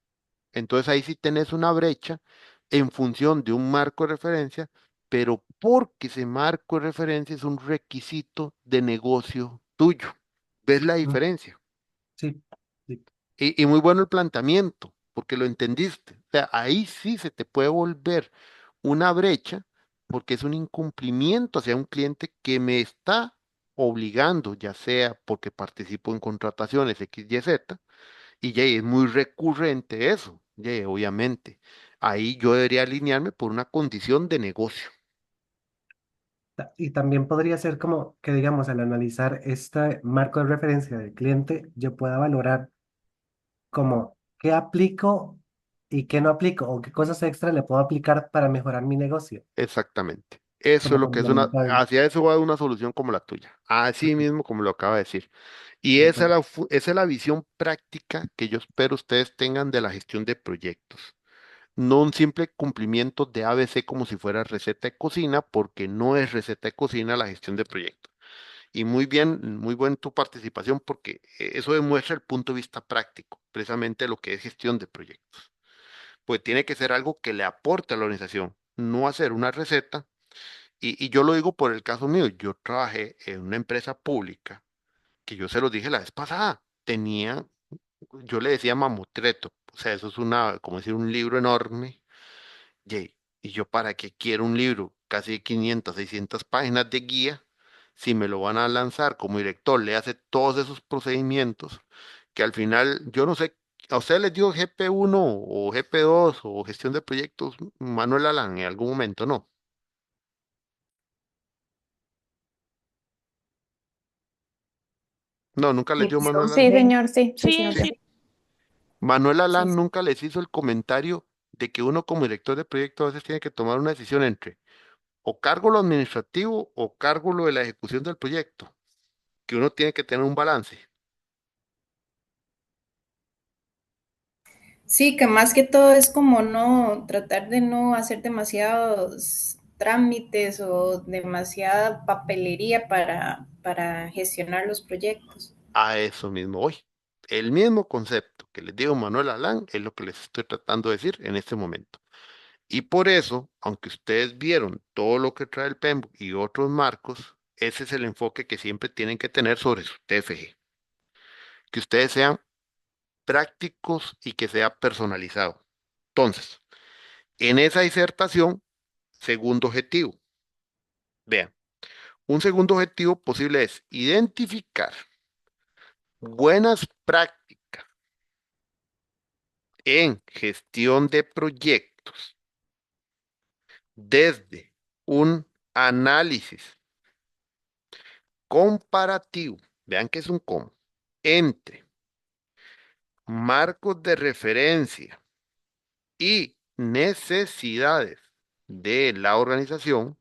Entonces ahí sí tenés una brecha en función de un marco de referencia, pero porque ese marco de referencia es un requisito de negocio tuyo. ¿Ves la ujú. diferencia? Sí, sí. Y muy bueno el planteamiento, porque lo entendiste. O sea, ahí sí se te puede volver una brecha porque es un incumplimiento hacia un cliente que me está obligando, ya sea porque participo en contrataciones X, Y, Z, y ya es muy recurrente eso, ya obviamente. Ahí yo debería alinearme por una condición de negocio. Y también podría ser como que, digamos, al analizar este marco de referencia del cliente, yo pueda valorar como qué aplico y qué no aplico, o qué cosas extra le puedo aplicar para mejorar mi negocio, Exactamente. Eso es como lo que es una, complementario. hacia eso va una solución como la tuya. Así Ujú, mismo como lo acaba de decir. Y esa es súper. esa es la visión práctica que yo espero ustedes tengan de la gestión de proyectos. No un simple cumplimiento de ABC como si fuera receta de cocina, porque no es receta de cocina la gestión de proyectos. Y muy bien, muy buena tu participación, porque eso demuestra el punto de vista práctico, precisamente lo que es gestión de proyectos. Pues tiene que ser algo que le aporte a la organización, no hacer una receta. Y yo lo digo por el caso mío, yo trabajé en una empresa pública que yo se los dije la vez pasada, tenía, yo le decía mamotreto, o sea, eso es una, como decir, un libro enorme. Yey, y yo para qué quiero un libro, casi 500, 600 páginas de guía, si me lo van a lanzar como director, le hace todos esos procedimientos, que al final, yo no sé, a ustedes les dio GP1 o GP2 o gestión de proyectos, Manuel Alan, en algún momento, ¿no? No, nunca les dio Manuel Sí, Alan. Sí, señor, sí, sí, sí, Sí, nos dio. sí. Manuel Sí, Alan sí. nunca les hizo el comentario de que uno como director de proyecto a veces tiene que tomar una decisión entre o cargo lo administrativo o cargo lo de la ejecución del proyecto, que uno tiene que tener un balance. Sí, que más que todo es como no tratar de no hacer demasiados trámites o demasiada papelería para gestionar los proyectos. A eso mismo hoy. El mismo concepto que les digo Manuel Alán es lo que les estoy tratando de decir en este momento. Y por eso, aunque ustedes vieron todo lo que trae el PEMBOK y otros marcos, ese es el enfoque que siempre tienen que tener sobre su TFG. Que ustedes sean prácticos y que sea personalizado. Entonces, en esa disertación, segundo objetivo. Vean, un segundo objetivo posible es identificar buenas prácticas en gestión de proyectos desde un análisis comparativo, vean que es un cómo, entre marcos de referencia y necesidades de la organización,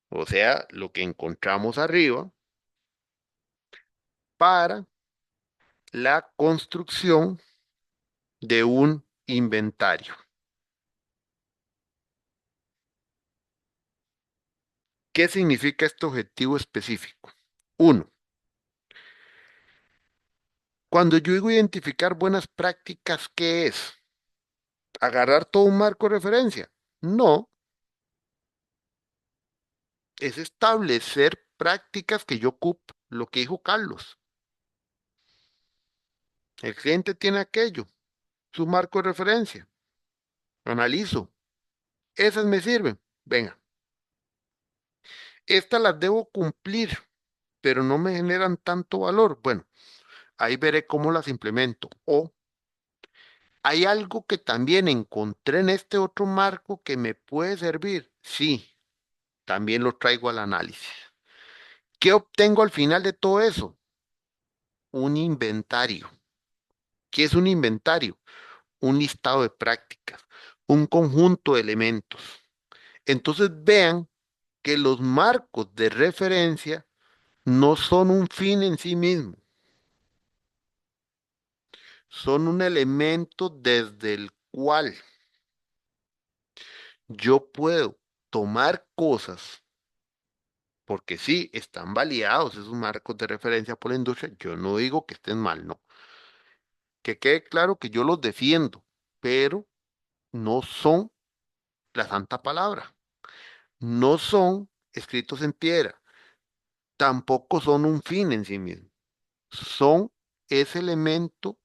o sea, lo que encontramos arriba, para la construcción de un inventario. ¿Qué significa este objetivo específico? Uno, cuando yo digo identificar buenas prácticas, ¿qué es? ¿Agarrar todo un marco de referencia? No, es establecer prácticas que yo ocupo, lo que dijo Carlos. El cliente tiene aquello, su marco de referencia. Analizo. Esas me sirven. Venga, estas las debo cumplir, pero no me generan tanto valor. Bueno, ahí veré cómo las implemento. O hay algo que también encontré en este otro marco que me puede servir. Sí, también lo traigo al análisis. ¿Qué obtengo al final de todo eso? Un inventario. ¿Qué es un inventario? Un listado de prácticas, un conjunto de elementos. Entonces vean que los marcos de referencia no son un fin en sí mismo, son un elemento desde el cual yo puedo tomar cosas, porque sí, están validados esos marcos de referencia por la industria, yo no digo que estén mal, no. Que quede claro que yo los defiendo, pero no son la santa palabra, no son escritos en piedra, tampoco son un fin en sí mismo, son ese elemento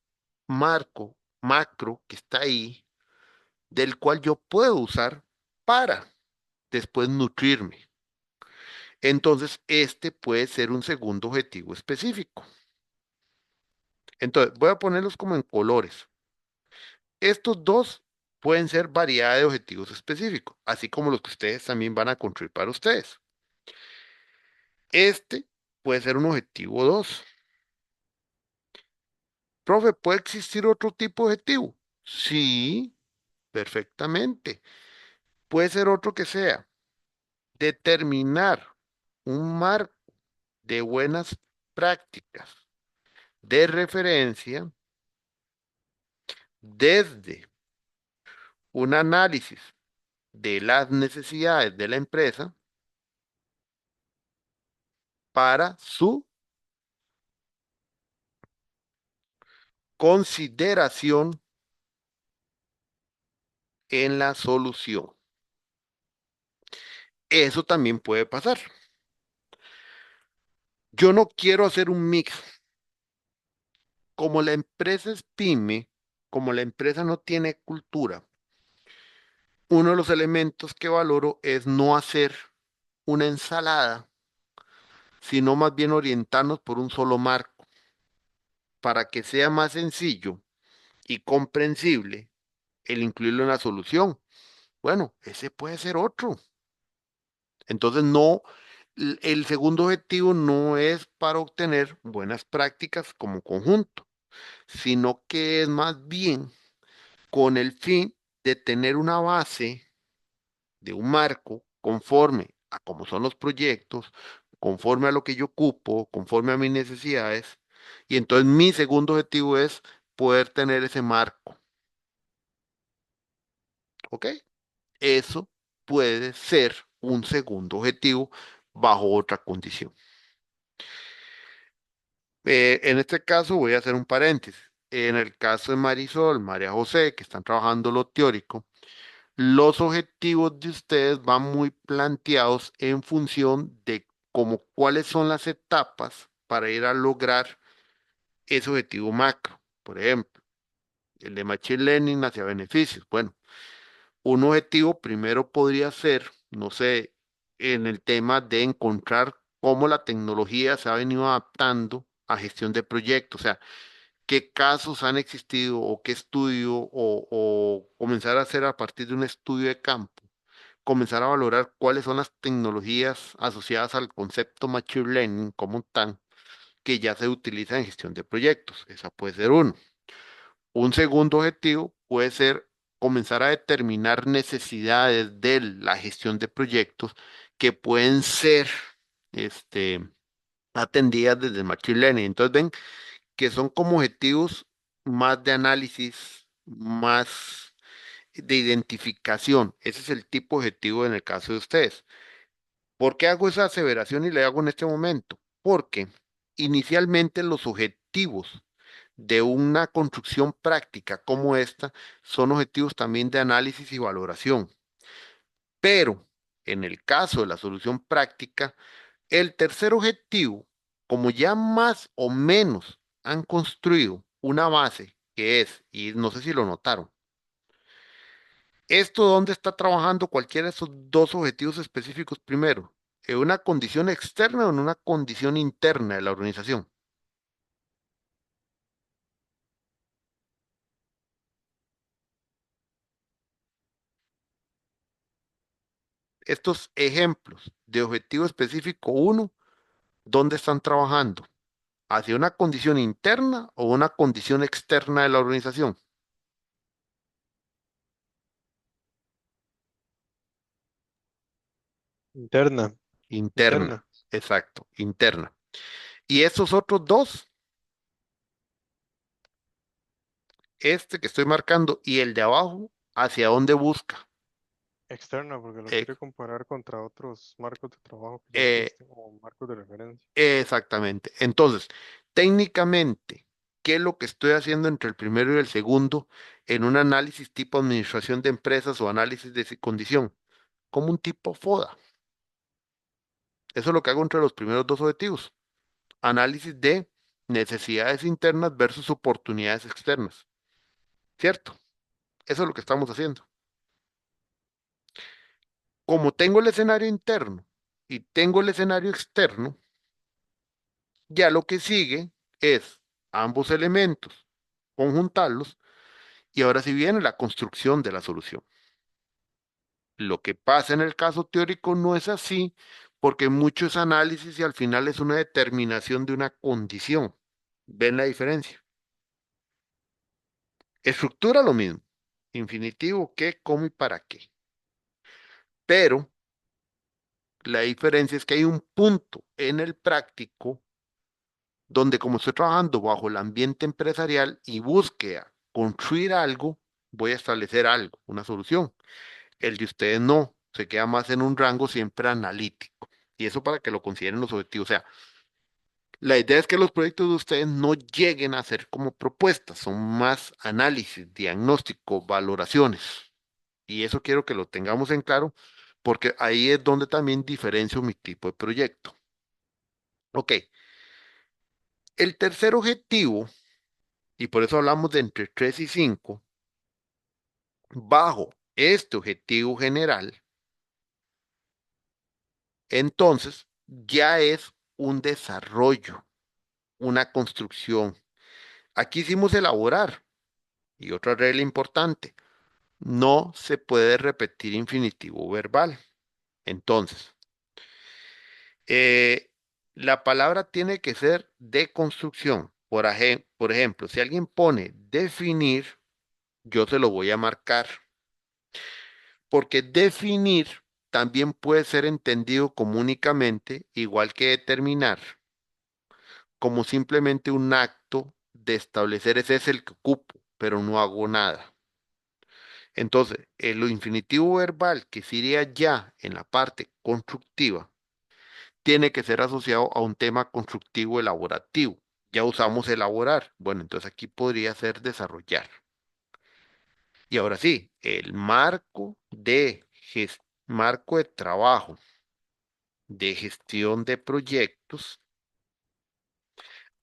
marco, macro que está ahí, del cual yo puedo usar para después nutrirme. Entonces, este puede ser un segundo objetivo específico. Entonces, voy a ponerlos como en colores. Estos dos pueden ser variedad de objetivos específicos, así como los que ustedes también van a construir para ustedes. Este puede ser un objetivo 2. Profe, ¿puede existir otro tipo de objetivo? Sí, perfectamente. Puede ser otro que sea determinar un marco de buenas prácticas de referencia desde un análisis de las necesidades de la empresa para su consideración en la solución. Eso también puede pasar. Yo no quiero hacer un mix. Como la empresa es pyme, como la empresa no tiene cultura, uno de los elementos que valoro es no hacer una ensalada, sino más bien orientarnos por un solo marco, para que sea más sencillo y comprensible el incluirlo en la solución. Bueno, ese puede ser otro. Entonces, no, el segundo objetivo no es para obtener buenas prácticas como conjunto, sino que es más bien con el fin de tener una base de un marco conforme a cómo son los proyectos, conforme a lo que yo ocupo, conforme a mis necesidades. Y entonces mi segundo objetivo es poder tener ese marco. ¿Ok? Eso puede ser un segundo objetivo bajo otra condición. En este caso voy a hacer un paréntesis. En el caso de Marisol, María José, que están trabajando lo teórico, los objetivos de ustedes van muy planteados en función de cómo cuáles son las etapas para ir a lograr ese objetivo macro. Por ejemplo, el de Machine Learning hacia beneficios. Bueno, un objetivo primero podría ser, no sé, en el tema de encontrar cómo la tecnología se ha venido adaptando a gestión de proyectos, o sea, qué casos han existido o qué estudio o comenzar a hacer a partir de un estudio de campo, comenzar a valorar cuáles son las tecnologías asociadas al concepto Machine Learning como tal que ya se utiliza en gestión de proyectos. Esa puede ser uno. Un segundo objetivo puede ser comenzar a determinar necesidades de la gestión de proyectos que pueden ser este, atendidas desde el Machine Learning. Entonces ven que son como objetivos más de análisis, más de identificación. Ese es el tipo de objetivo en el caso de ustedes. ¿Por qué hago esa aseveración y le hago en este momento? Porque inicialmente los objetivos de una construcción práctica como esta son objetivos también de análisis y valoración. Pero en el caso de la solución práctica, el tercer objetivo, como ya más o menos han construido una base que es, y no sé si lo notaron, esto dónde está trabajando cualquiera de esos dos objetivos específicos primero, en una condición externa o en una condición interna de la organización. Estos ejemplos de objetivo específico uno, ¿dónde están trabajando? ¿Hacia una condición interna o una condición externa de la organización? Interna, Interna, interna. exacto, interna. Y estos otros dos, este que estoy marcando y el de abajo, ¿hacia dónde busca? Externa, porque lo Eh, quiere comparar contra otros marcos de trabajo que ya eh, existen como marcos de referencia. exactamente. Entonces, técnicamente, ¿qué es lo que estoy haciendo entre el primero y el segundo en un análisis tipo administración de empresas o análisis de condición? Como un tipo FODA. Eso es lo que hago entre los primeros dos objetivos. Análisis de necesidades internas versus oportunidades externas. ¿Cierto? Eso es lo que estamos haciendo. Como tengo el escenario interno y tengo el escenario externo, ya lo que sigue es ambos elementos, conjuntarlos y ahora sí viene la construcción de la solución. Lo que pasa en el caso teórico no es así porque mucho es análisis y al final es una determinación de una condición. ¿Ven la diferencia? Estructura lo mismo. Infinitivo, qué, cómo y para qué. Pero la diferencia es que hay un punto en el práctico donde como estoy trabajando bajo el ambiente empresarial y búsqueda construir algo, voy a establecer algo, una solución. El de ustedes no, se queda más en un rango siempre analítico. Y eso para que lo consideren los objetivos. O sea, la idea es que los proyectos de ustedes no lleguen a ser como propuestas, son más análisis, diagnóstico, valoraciones. Y eso quiero que lo tengamos en claro, porque ahí es donde también diferencio mi tipo de proyecto. Ok, el tercer objetivo, y por eso hablamos de entre 3 y 5, bajo este objetivo general, entonces ya es un desarrollo, una construcción. Aquí hicimos elaborar, y otra regla importante, no se puede repetir infinitivo verbal. Entonces, Eh, la palabra tiene que ser de construcción. Por ejemplo, si alguien pone definir, yo se lo voy a marcar, porque definir también puede ser entendido como únicamente, igual que determinar, como simplemente un acto de establecer ese es el que ocupo, pero no hago nada. Entonces, el infinitivo verbal que sería ya en la parte constructiva tiene que ser asociado a un tema constructivo elaborativo. Ya usamos elaborar. Bueno, entonces aquí podría ser desarrollar. Y ahora sí, el marco de trabajo de gestión de proyectos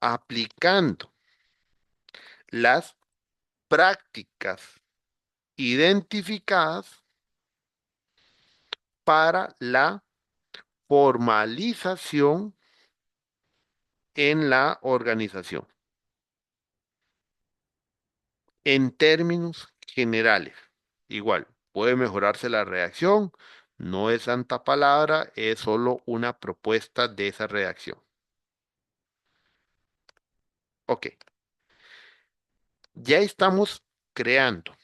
aplicando las prácticas identificadas para la formalización en la organización, en términos generales. Igual, puede mejorarse la redacción, no es santa palabra, es solo una propuesta de esa redacción. Ok, ya estamos creando.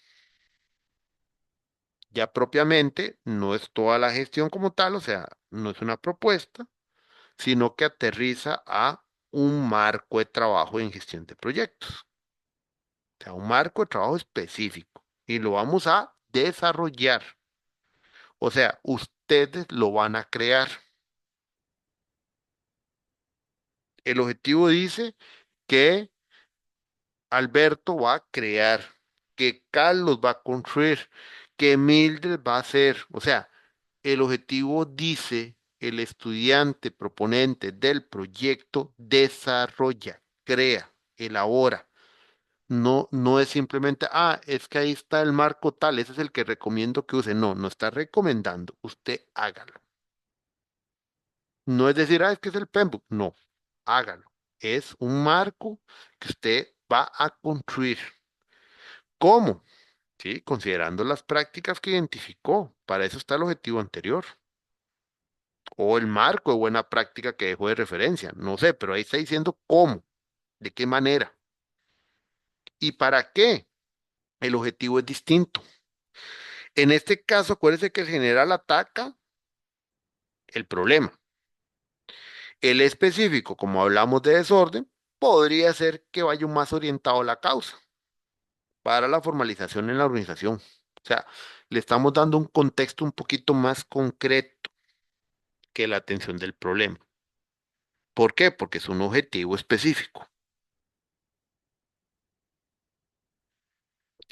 Ya propiamente no es toda la gestión como tal, o sea, no es una propuesta, sino que aterriza a un marco de trabajo en gestión de proyectos. O sea, un marco de trabajo específico. Y lo vamos a desarrollar. O sea, ustedes lo van a crear. El objetivo dice que Alberto va a crear, que Carlos va a construir, que Mildred va a hacer. O sea, el objetivo dice el estudiante proponente del proyecto desarrolla, crea, elabora. No, no es simplemente, es que ahí está el marco tal, ese es el que recomiendo que use. No, no está recomendando, usted hágalo. No es decir, es que es el PMBOK. No, hágalo. Es un marco que usted va a construir. ¿Cómo? Sí, considerando las prácticas que identificó. Para eso está el objetivo anterior. O el marco de buena práctica que dejó de referencia. No sé, pero ahí está diciendo cómo, de qué manera y para qué. El objetivo es distinto. En este caso, acuérdese que el general ataca el problema. El específico, como hablamos de desorden, podría ser que vaya más orientado a la causa para la formalización en la organización. O sea, le estamos dando un contexto un poquito más concreto que la atención del problema. ¿Por qué? Porque es un objetivo específico.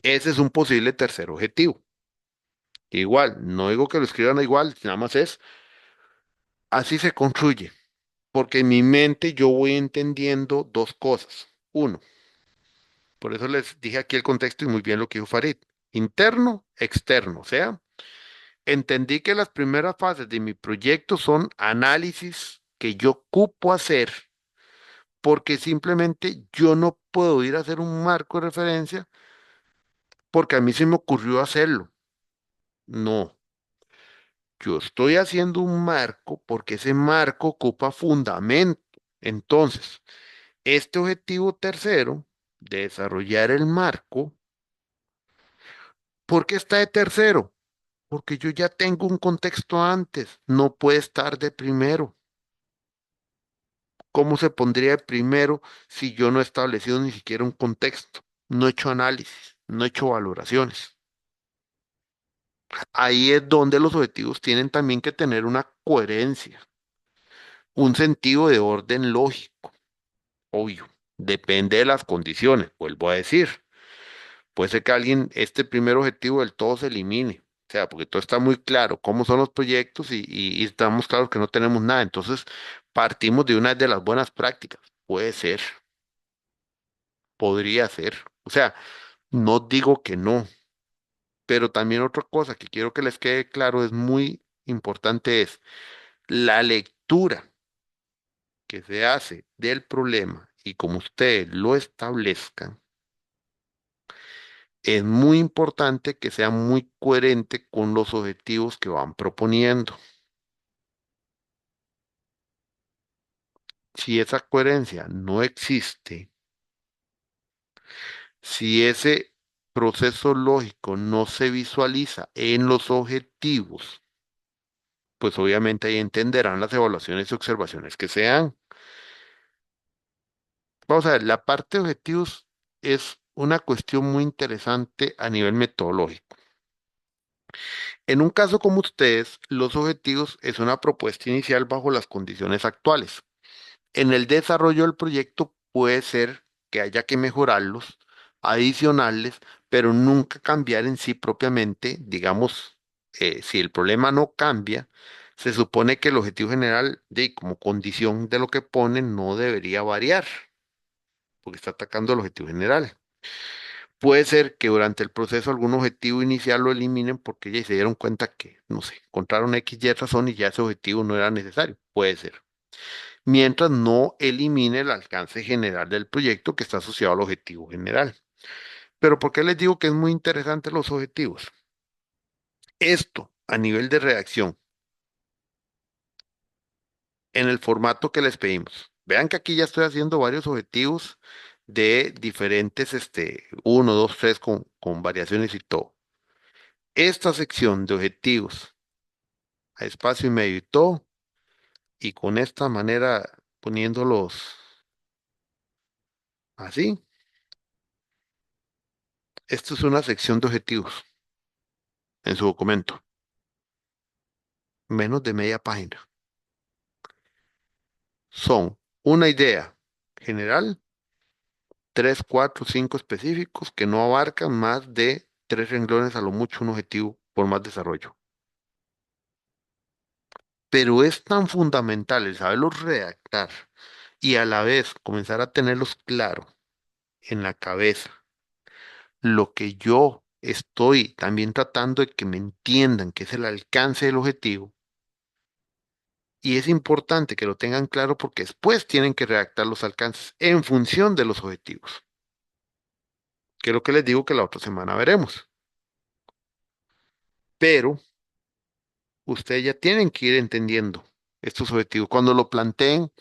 Ese es un posible tercer objetivo. Igual, no digo que lo escriban igual, nada más es, así se construye, porque en mi mente yo voy entendiendo dos cosas. Uno, por eso les dije aquí el contexto y muy bien lo que dijo Farid, interno, externo, o sea, entendí que las primeras fases de mi proyecto son análisis que yo ocupo hacer, porque simplemente yo no puedo ir a hacer un marco de referencia porque a mí se me ocurrió hacerlo. No, yo estoy haciendo un marco porque ese marco ocupa fundamento. Entonces, este objetivo tercero, de desarrollar el marco, ¿por qué está de tercero? Porque yo ya tengo un contexto antes, no puede estar de primero. ¿Cómo se pondría de primero si yo no he establecido ni siquiera un contexto? No he hecho análisis, no he hecho valoraciones. Ahí es donde los objetivos tienen también que tener una coherencia, un sentido de orden lógico, obvio. Depende de las condiciones, vuelvo a decir. Puede ser que alguien, este primer objetivo del todo se elimine. O sea, porque todo está muy claro, cómo son los proyectos y estamos claros que no tenemos nada. Entonces, partimos de una de las buenas prácticas. Puede ser, podría ser. O sea, no digo que no, pero también otra cosa que quiero que les quede claro, es muy importante, es la lectura que se hace del problema y como ustedes lo establezcan. Es muy importante que sea muy coherente con los objetivos que van proponiendo. Si esa coherencia no existe, si ese proceso lógico no se visualiza en los objetivos, pues obviamente ahí entenderán las evaluaciones y observaciones que sean. Vamos a ver, la parte de objetivos es una cuestión muy interesante a nivel metodológico. En un caso como ustedes, los objetivos es una propuesta inicial bajo las condiciones actuales. En el desarrollo del proyecto puede ser que haya que mejorarlos, adicionarles, pero nunca cambiar en sí propiamente. Digamos, si el problema no cambia, se supone que el objetivo general, como condición de lo que ponen, no debería variar, porque está atacando el objetivo general. Puede ser que durante el proceso algún objetivo inicial lo eliminen porque ya se dieron cuenta que, no sé, encontraron X, Y razón y ya ese objetivo no era necesario. Puede ser. Mientras no elimine el alcance general del proyecto que está asociado al objetivo general. Pero ¿por qué les digo que es muy interesante los objetivos? Esto a nivel de redacción, en el formato que les pedimos. Vean que aquí ya estoy haciendo varios objetivos de diferentes, 1, 2, 3 con variaciones y todo. Esta sección de objetivos a espacio y medio y todo, y con esta manera poniéndolos así, esto es una sección de objetivos en su documento, menos de media página. Son una idea general, 3, 4, 5 específicos que no abarcan más de 3 renglones, a lo mucho un objetivo por más desarrollo. Pero es tan fundamental el saberlos redactar y a la vez comenzar a tenerlos claro en la cabeza. Lo que yo estoy también tratando de que me entiendan, que es el alcance del objetivo. Y es importante que lo tengan claro porque después tienen que redactar los alcances en función de los objetivos, que es lo que les digo que la otra semana veremos. Pero ustedes ya tienen que ir entendiendo estos objetivos. Cuando lo planteen,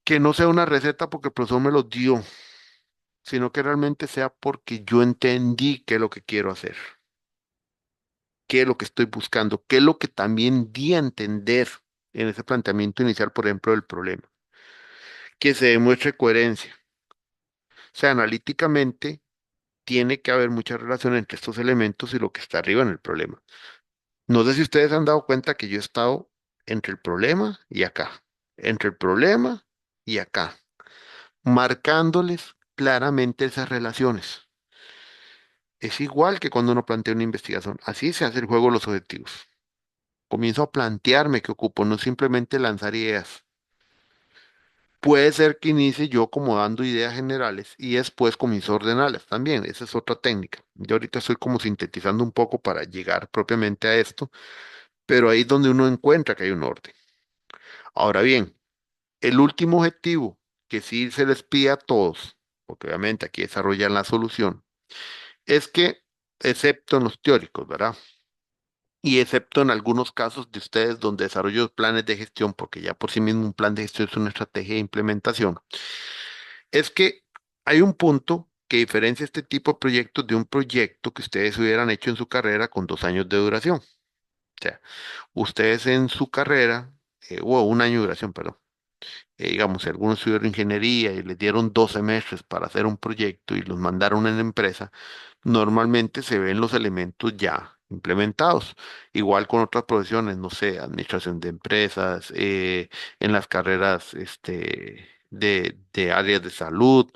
que no sea una receta porque el profesor me los dio, sino que realmente sea porque yo entendí qué es lo que quiero hacer, qué es lo que estoy buscando, qué es lo que también di a entender en ese planteamiento inicial, por ejemplo, del problema. Que se demuestre coherencia. O sea, analíticamente tiene que haber mucha relación entre estos elementos y lo que está arriba en el problema. No sé si ustedes han dado cuenta que yo he estado entre el problema y acá, entre el problema y acá, marcándoles claramente esas relaciones. Es igual que cuando uno plantea una investigación. Así se hace el juego de los objetivos. Comienzo a plantearme qué ocupo, no simplemente lanzar ideas. Puede ser que inicie yo como dando ideas generales y después comienzo a ordenarlas también. Esa es otra técnica. Yo ahorita estoy como sintetizando un poco para llegar propiamente a esto, pero ahí es donde uno encuentra que hay un orden. Ahora bien, el último objetivo que sí se les pide a todos, porque obviamente aquí desarrollan la solución, es que, excepto en los teóricos, ¿verdad? Y excepto en algunos casos de ustedes donde desarrollo planes de gestión, porque ya por sí mismo un plan de gestión es una estrategia de implementación, es que hay un punto que diferencia este tipo de proyectos de un proyecto que ustedes hubieran hecho en su carrera con 2 años de duración. O sea, ustedes en su carrera, o 1 año de duración, perdón, digamos, si algunos estudiaron ingeniería y les dieron 2 semestres para hacer un proyecto y los mandaron en la empresa, normalmente se ven los elementos ya implementados. Igual con otras profesiones, no sé, administración de empresas, en las carreras de áreas de salud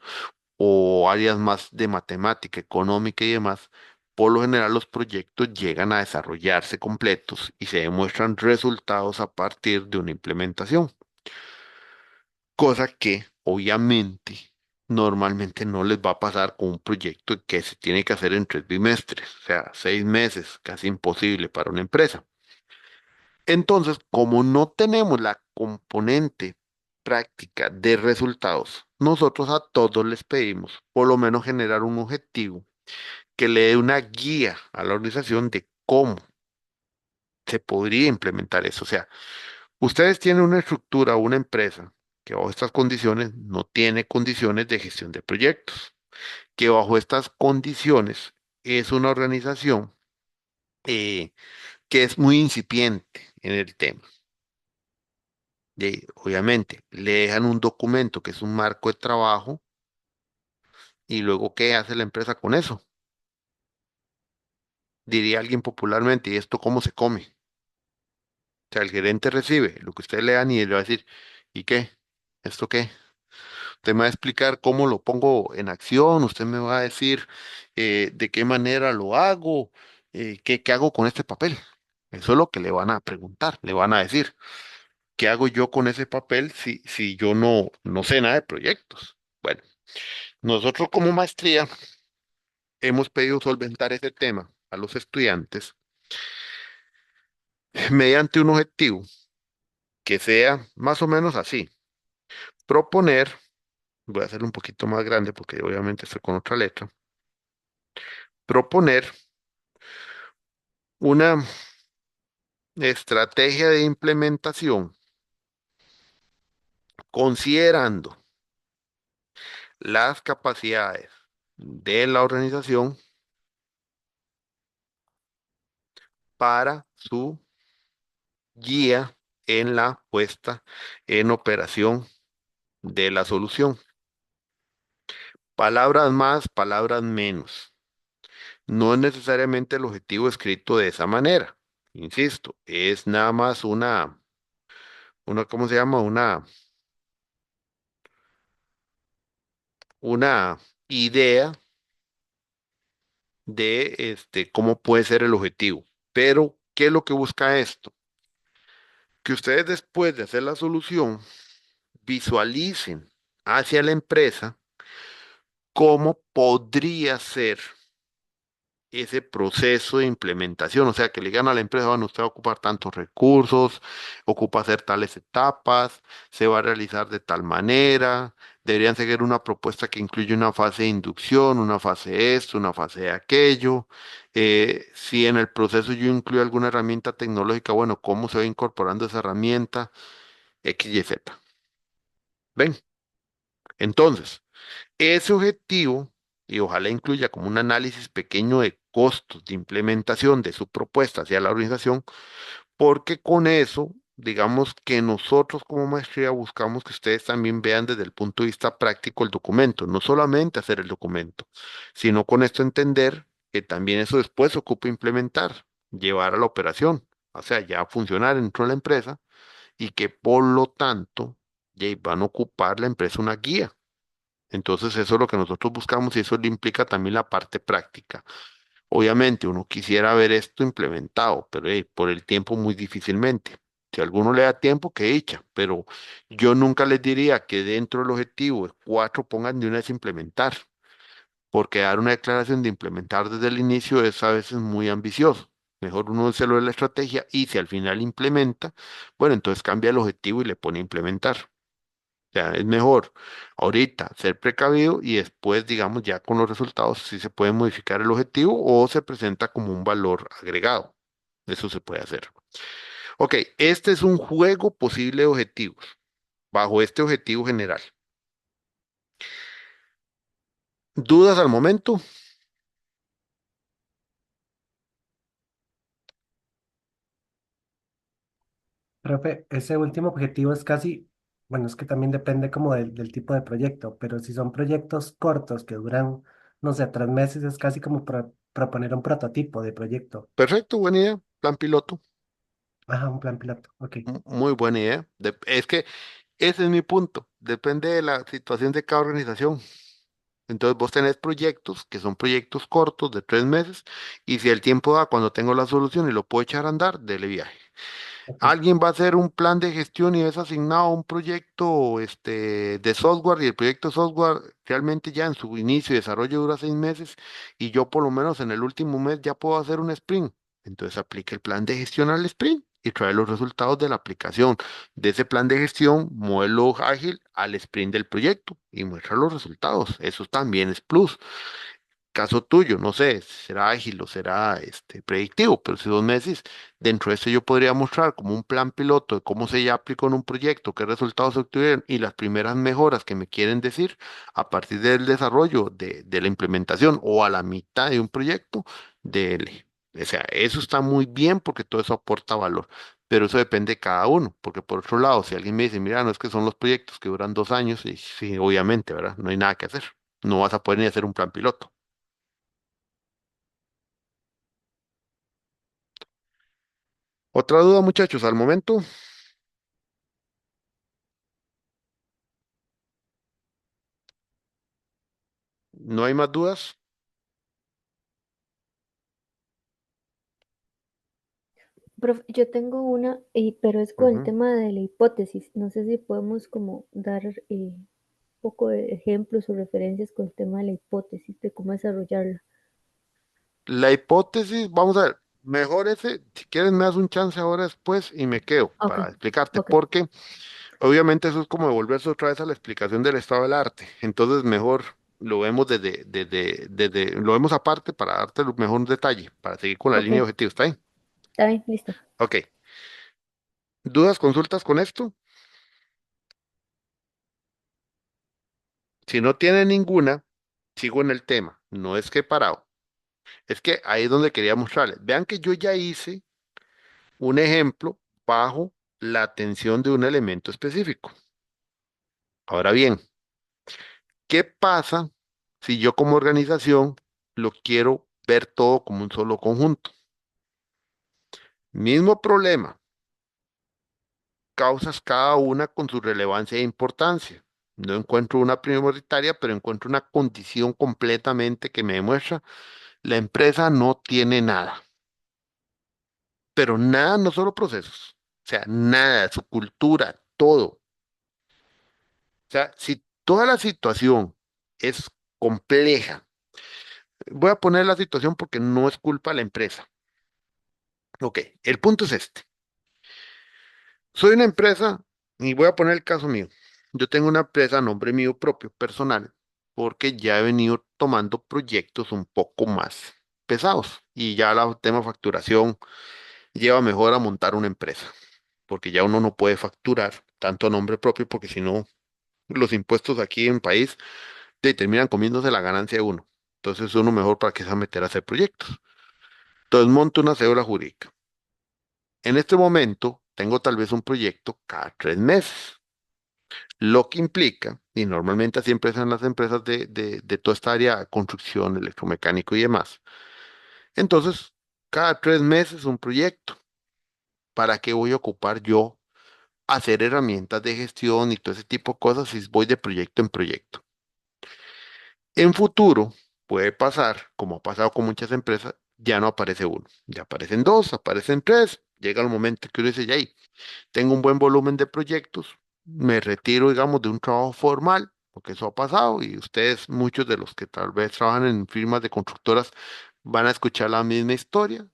o áreas más de matemática, económica y demás. Por lo general, los proyectos llegan a desarrollarse completos y se demuestran resultados a partir de una implementación, cosa que obviamente normalmente no les va a pasar con un proyecto que se tiene que hacer en 3 bimestres, o sea, 6 meses, casi imposible para una empresa. Entonces, como no tenemos la componente práctica de resultados, nosotros a todos les pedimos por lo menos generar un objetivo que le dé una guía a la organización de cómo se podría implementar eso. O sea, ustedes tienen una estructura o una empresa que bajo estas condiciones no tiene condiciones de gestión de proyectos, que bajo estas condiciones es una organización que es muy incipiente en el tema. Obviamente, le dejan un documento que es un marco de trabajo y luego, ¿qué hace la empresa con eso? Diría alguien popularmente, ¿y esto cómo se come? O sea, el gerente recibe lo que usted le dan y le va a decir, ¿y qué? ¿Esto qué? Usted me va a explicar cómo lo pongo en acción, usted me va a decir de qué manera lo hago, qué hago con este papel. Eso es lo que le van a preguntar, le van a decir, ¿qué hago yo con ese papel si yo no sé nada de proyectos? Bueno, nosotros como maestría hemos pedido solventar ese tema a los estudiantes mediante un objetivo que sea más o menos así. Proponer, voy a hacerlo un poquito más grande porque obviamente estoy con otra letra. Proponer una estrategia de implementación considerando las capacidades de la organización para su guía en la puesta en operación de la solución. Palabras más, palabras menos. No es necesariamente el objetivo escrito de esa manera. Insisto, es nada más ¿cómo se llama? Una idea de cómo puede ser el objetivo. Pero, ¿qué es lo que busca esto? Que ustedes después de hacer la solución visualicen hacia la empresa cómo podría ser ese proceso de implementación, o sea, que le digan a la empresa, bueno, usted va a ocupar tantos recursos, ocupa hacer tales etapas, se va a realizar de tal manera, deberían seguir una propuesta que incluye una fase de inducción, una fase de esto, una fase de aquello, si en el proceso yo incluyo alguna herramienta tecnológica, bueno, cómo se va incorporando esa herramienta, X, Y, Z. ¿Ven? Entonces, ese objetivo, y ojalá incluya como un análisis pequeño de costos de implementación de su propuesta hacia la organización, porque con eso, digamos que nosotros como maestría buscamos que ustedes también vean desde el punto de vista práctico el documento, no solamente hacer el documento, sino con esto entender que también eso después se ocupa implementar, llevar a la operación, o sea, ya funcionar dentro de la empresa y que por lo tanto ya van a ocupar la empresa una guía. Entonces eso es lo que nosotros buscamos y eso le implica también la parte práctica. Obviamente uno quisiera ver esto implementado, pero por el tiempo muy difícilmente. Si a alguno le da tiempo, que dicha, pero yo nunca les diría que dentro del objetivo de 4 pongan de una vez implementar, porque dar una declaración de implementar desde el inicio es a veces muy ambicioso. Mejor uno se lo de la estrategia y si al final implementa, bueno, entonces cambia el objetivo y le pone implementar. O sea, es mejor ahorita ser precavido y después, digamos, ya con los resultados, si se puede modificar el objetivo o se presenta como un valor agregado. Eso se puede hacer. Ok, este es un juego posible de objetivos, bajo este objetivo general. ¿Dudas al momento? Profe, ese último objetivo es casi, bueno, es que también depende como del tipo de proyecto, pero si son proyectos cortos que duran, no sé, 3 meses, es casi como proponer un prototipo de proyecto. Perfecto, buena idea. Plan piloto. Ajá, un plan piloto. Ok. Muy buena idea. Es que ese es mi punto. Depende de la situación de cada organización. Entonces vos tenés proyectos que son proyectos cortos de 3 meses y si el tiempo da cuando tengo la solución y lo puedo echar a andar, dele viaje. Ok. Alguien va a hacer un plan de gestión y es asignado a un proyecto de software y el proyecto de software realmente ya en su inicio y desarrollo dura 6 meses y yo por lo menos en el último mes ya puedo hacer un sprint. Entonces aplique el plan de gestión al sprint y trae los resultados de la aplicación de ese plan de gestión, modelo ágil al sprint del proyecto y muestra los resultados. Eso también es plus. Caso tuyo, no sé, será ágil o será predictivo, pero si 2 meses, dentro de eso yo podría mostrar como un plan piloto de cómo se ya aplicó en un proyecto, qué resultados se obtuvieron y las primeras mejoras que me quieren decir a partir del desarrollo de la implementación o a la mitad de un proyecto, de, o sea, eso está muy bien porque todo eso aporta valor, pero eso depende de cada uno, porque por otro lado, si alguien me dice, mira, no es que son los proyectos que duran 2 años, y sí, obviamente, ¿verdad? No hay nada que hacer, no vas a poder ni hacer un plan piloto. Otra duda, muchachos, al momento no hay más dudas. Yo tengo una, pero es con el Ujú. tema de la hipótesis. No sé si podemos como dar un poco de ejemplos o referencias con el tema de la hipótesis, de cómo desarrollarla. La hipótesis, vamos a ver, mejor ese, si quieres me das un chance ahora después y me quedo Ok, para explicarte, ok, porque obviamente eso es como devolverse otra vez a la explicación del estado del arte. Entonces mejor lo vemos lo vemos aparte para darte el mejor detalle, para seguir con la ok, línea de objetivos. ¿Está bien? está bien, listo. Ok. ¿Dudas, consultas con esto? Si no tiene ninguna, sigo en el tema. No es que he parado. Es que ahí es donde quería mostrarles. Vean que yo ya hice un ejemplo bajo la atención de un elemento específico. Ahora bien, ¿qué pasa si yo como organización lo quiero ver todo como un solo conjunto? Mismo problema, causas cada una con su relevancia e importancia. No encuentro una prioritaria, pero encuentro una condición completamente que me demuestra la empresa no tiene nada, pero nada, no solo procesos, o sea, nada, su cultura, todo. O sea, si toda la situación es compleja, voy a poner la situación porque no es culpa de la empresa. Ok, el punto es este. Soy una empresa y voy a poner el caso mío. Yo tengo una empresa a nombre mío propio, personal, porque ya he venido tomando proyectos un poco más pesados y ya el tema facturación lleva mejor a montar una empresa, porque ya uno no puede facturar tanto a nombre propio porque si no, los impuestos aquí en el país terminan comiéndose la ganancia de uno. Entonces uno mejor para que se va a meter a hacer proyectos. Entonces monto una cédula jurídica. En este momento tengo tal vez un proyecto cada 3 meses, lo que implica, y normalmente siempre son las empresas de toda esta área, construcción, electromecánico y demás. Entonces, cada 3 meses un proyecto. ¿Para qué voy a ocupar yo hacer herramientas de gestión y todo ese tipo de cosas si voy de proyecto en proyecto? En futuro puede pasar, como ha pasado con muchas empresas, ya no aparece uno, ya aparecen dos, aparecen tres. Llega el momento que uno dice, ya ahí, tengo un buen volumen de proyectos, me retiro, digamos, de un trabajo formal, porque eso ha pasado y ustedes, muchos de los que tal vez trabajan en firmas de constructoras, van a escuchar la misma historia.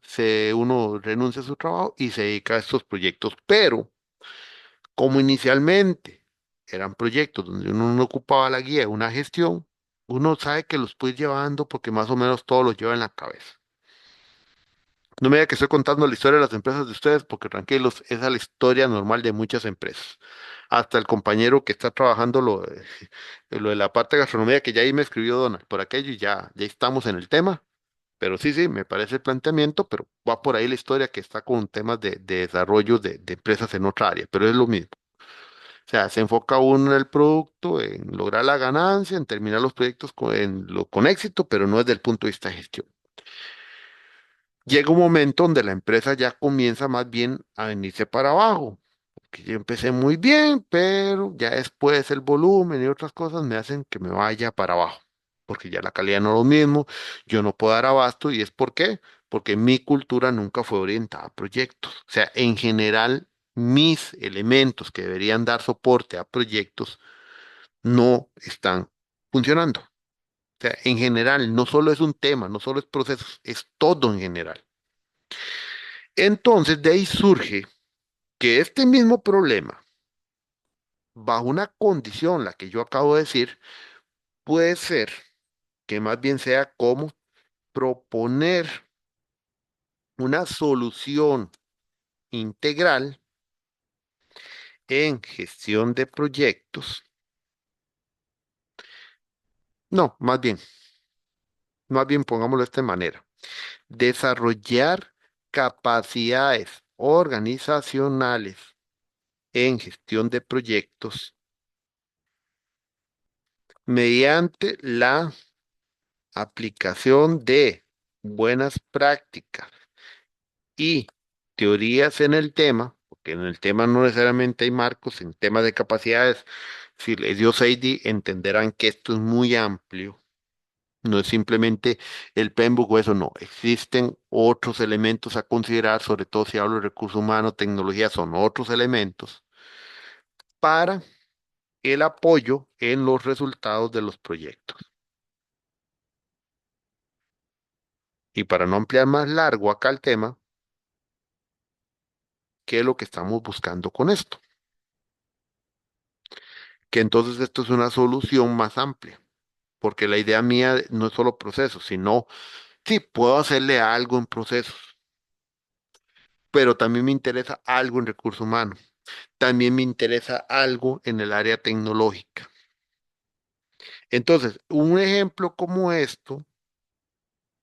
Uno renuncia a su trabajo y se dedica a estos proyectos, pero como inicialmente eran proyectos donde uno no ocupaba la guía de una gestión, uno sabe que los puede ir llevando porque más o menos todo lo lleva en la cabeza. No me diga que estoy contando la historia de las empresas de ustedes, porque tranquilos, esa es la historia normal de muchas empresas. Hasta el compañero que está trabajando lo de la parte de gastronomía, que ya ahí me escribió Donald por aquello y ya estamos en el tema. Pero sí, sí, me parece el planteamiento, pero va por ahí la historia que está con temas de desarrollo de empresas en otra área, pero es lo mismo. O sea, se enfoca uno en el producto, en lograr la ganancia, en terminar los proyectos con éxito, pero no desde el punto de vista de gestión. Llega un momento donde la empresa ya comienza más bien a venirse para abajo, porque yo empecé muy bien, pero ya después el volumen y otras cosas me hacen que me vaya para abajo, porque ya la calidad no es lo mismo, yo no puedo dar abasto y es por qué, porque mi cultura nunca fue orientada a proyectos. O sea, en general, mis elementos que deberían dar soporte a proyectos no están funcionando. O sea, en general, no solo es un tema, no solo es procesos, es todo en general. Entonces, de ahí surge que este mismo problema, bajo una condición, la que yo acabo de decir, puede ser que más bien sea como proponer una solución integral en gestión de proyectos. No, más bien pongámoslo de esta manera. Desarrollar capacidades organizacionales en gestión de proyectos mediante la aplicación de buenas prácticas y teorías en el tema, porque en el tema no necesariamente hay marcos, en temas de capacidades, si les dio Sadie, entenderán que esto es muy amplio, no es simplemente el PMBOK o eso, no, existen otros elementos a considerar, sobre todo si hablo de recursos humanos, tecnología, son otros elementos para el apoyo en los resultados de los proyectos. Y para no ampliar más largo acá el tema, ¿qué es lo que estamos buscando con esto? Que entonces esto es una solución más amplia, porque la idea mía no es solo procesos, sino, sí, puedo hacerle algo en procesos, pero también me interesa algo en recursos humanos, también me interesa algo en el área tecnológica. Entonces, un ejemplo como esto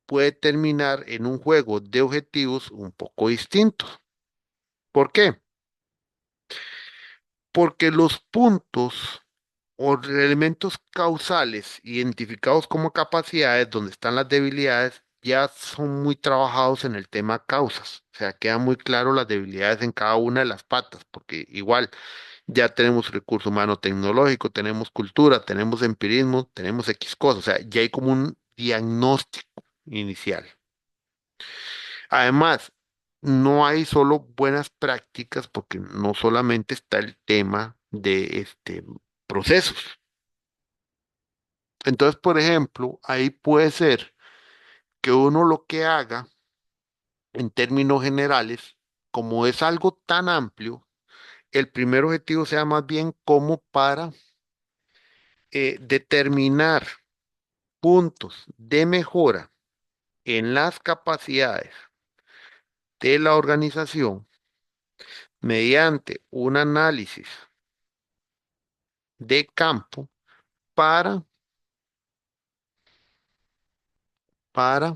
puede terminar en un juego de objetivos un poco distintos. ¿Por qué? Porque los puntos o elementos causales identificados como capacidades, donde están las debilidades, ya son muy trabajados en el tema causas. O sea, quedan muy claro las debilidades en cada una de las patas, porque igual ya tenemos recurso humano tecnológico, tenemos cultura, tenemos empirismo, tenemos X cosas. O sea, ya hay como un diagnóstico inicial. Además, no hay solo buenas prácticas, porque no solamente está el tema de procesos. Entonces, por ejemplo, ahí puede ser que uno lo que haga en términos generales, como es algo tan amplio, el primer objetivo sea más bien como para determinar puntos de mejora en las capacidades de la organización mediante un análisis de campo para, para,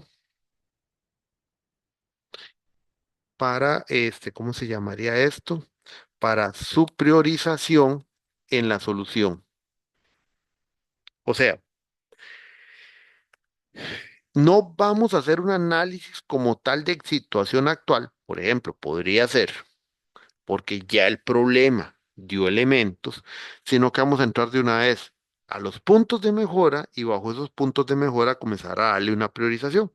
¿cómo se llamaría esto? Para su priorización en la solución. O sea, no vamos a hacer un análisis como tal de situación actual, por ejemplo, podría ser, porque ya el problema dio elementos, sino que vamos a entrar de una vez a los puntos de mejora y bajo esos puntos de mejora comenzar a darle una priorización.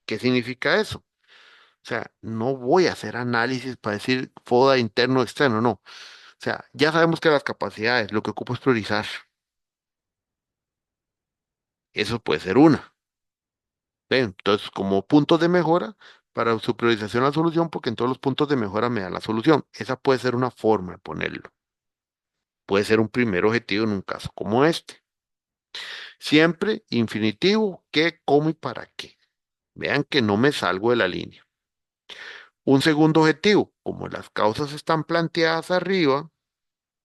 ¿Qué significa eso? O sea, no voy a hacer análisis para decir FODA interno o externo, no. O sea, ya sabemos que las capacidades, lo que ocupo es priorizar. Eso puede ser una. ¿Ve? Entonces, como puntos de mejora, para su priorización la solución, porque en todos los puntos de mejora me da la solución. Esa puede ser una forma de ponerlo. Puede ser un primer objetivo en un caso como este. Siempre infinitivo, qué, cómo y para qué. Vean que no me salgo de la línea. Un segundo objetivo, como las causas están planteadas arriba